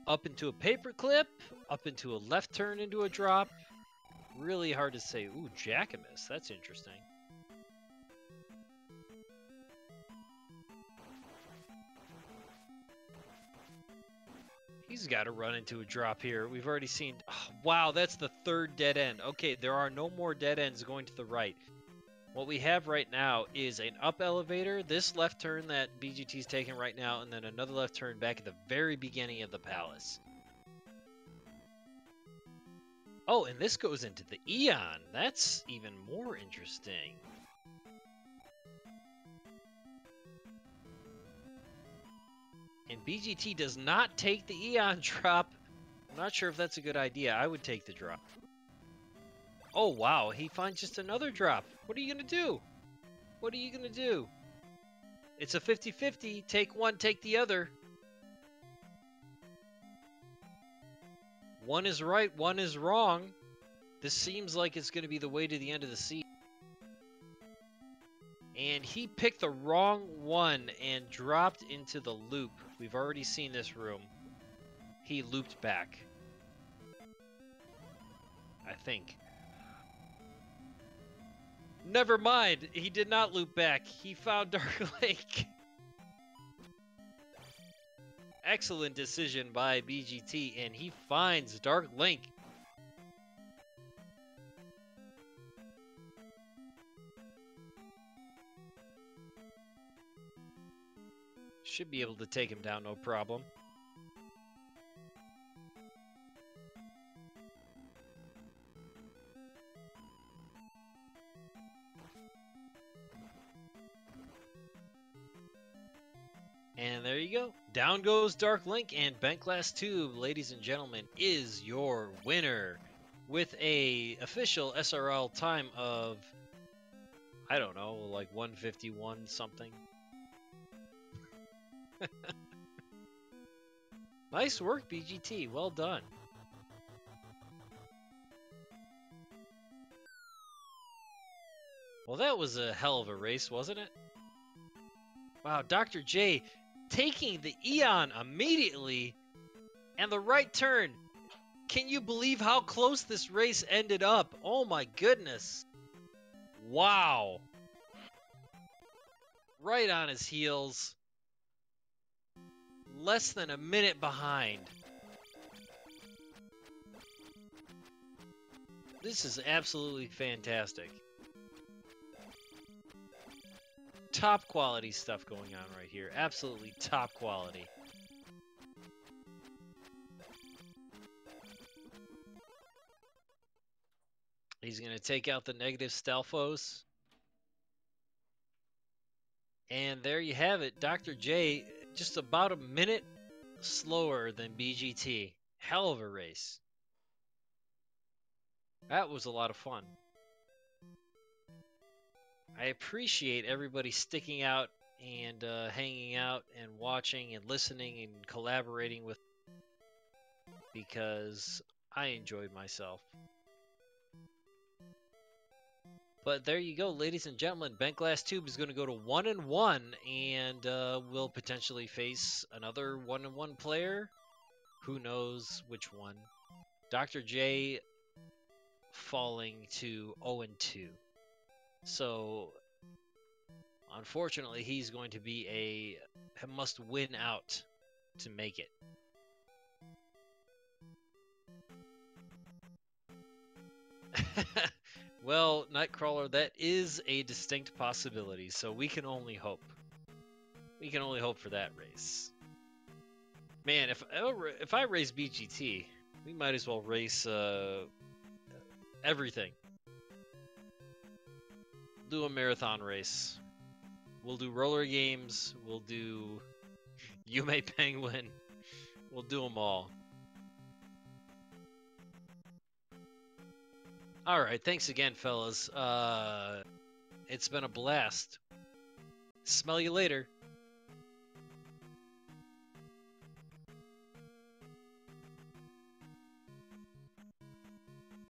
Up into a paperclip, up into a left turn into a drop. Really hard to say. Ooh, Jackamus. That's interesting. He's got to run into a drop here. We've already seen... Oh, wow, that's the third dead end. Okay, there are no more dead ends going to the right. What we have right now is an up elevator, this left turn that BGT's taking right now, and then another left turn back at the very beginning of the palace. Oh, and this goes into the Eon. That's even more interesting. And BGT does not take the Eon drop. I'm not sure if that's a good idea. I would take the drop. Oh, wow. He finds just another drop. What are you going to do? What are you gonna do? It's a 50-50. Take one, take the other. One is right, one is wrong. This seems like it's gonna be the way to the end of the season. And he picked the wrong one and dropped into the loop. We've already seen this room. He looped back. I think. Never mind. He did not loop back. He found Dark Lake. Excellent decision by BGT, and he finds Dark Link. Should be able to take him down, no problem. And there you go. Down goes Dark Link, and Bent Glass Tube, ladies and gentlemen, is your winner with a official SRL time of, I don't know, like 151 something. Nice work, BGT. Well done. Well, that was a hell of a race, wasn't it? Wow, Dr. J taking the Eon immediately and the right turn. Can you believe how close this race ended up? Oh my goodness. Wow. Right on his heels. Less than a minute behind. This is absolutely fantastic. Top quality stuff going on right here. Absolutely top quality. He's going to take out the negative Stalfos. And there you have it. Dr. J, just about a minute slower than BGT. Hell of a race. That was a lot of fun. I appreciate everybody sticking out and hanging out and watching and listening and collaborating with me, because I enjoyed myself. But there you go, ladies and gentlemen. Bent Glass Tube is going to go to 1-1 and will potentially face another 1-1 player. Who knows which one? Dr. J falling to 0-2. So, unfortunately, he's going to be a must win out to make it. Well, Nightcrawler, that is a distinct possibility, so we can only hope. We can only hope for that race. Man, if I race BGT, we might as well race everything. Do a marathon race. We'll do roller games. We'll do Yume Penguin. We'll do them all. All right, thanks again, fellas. It's been a blast. Smell you later.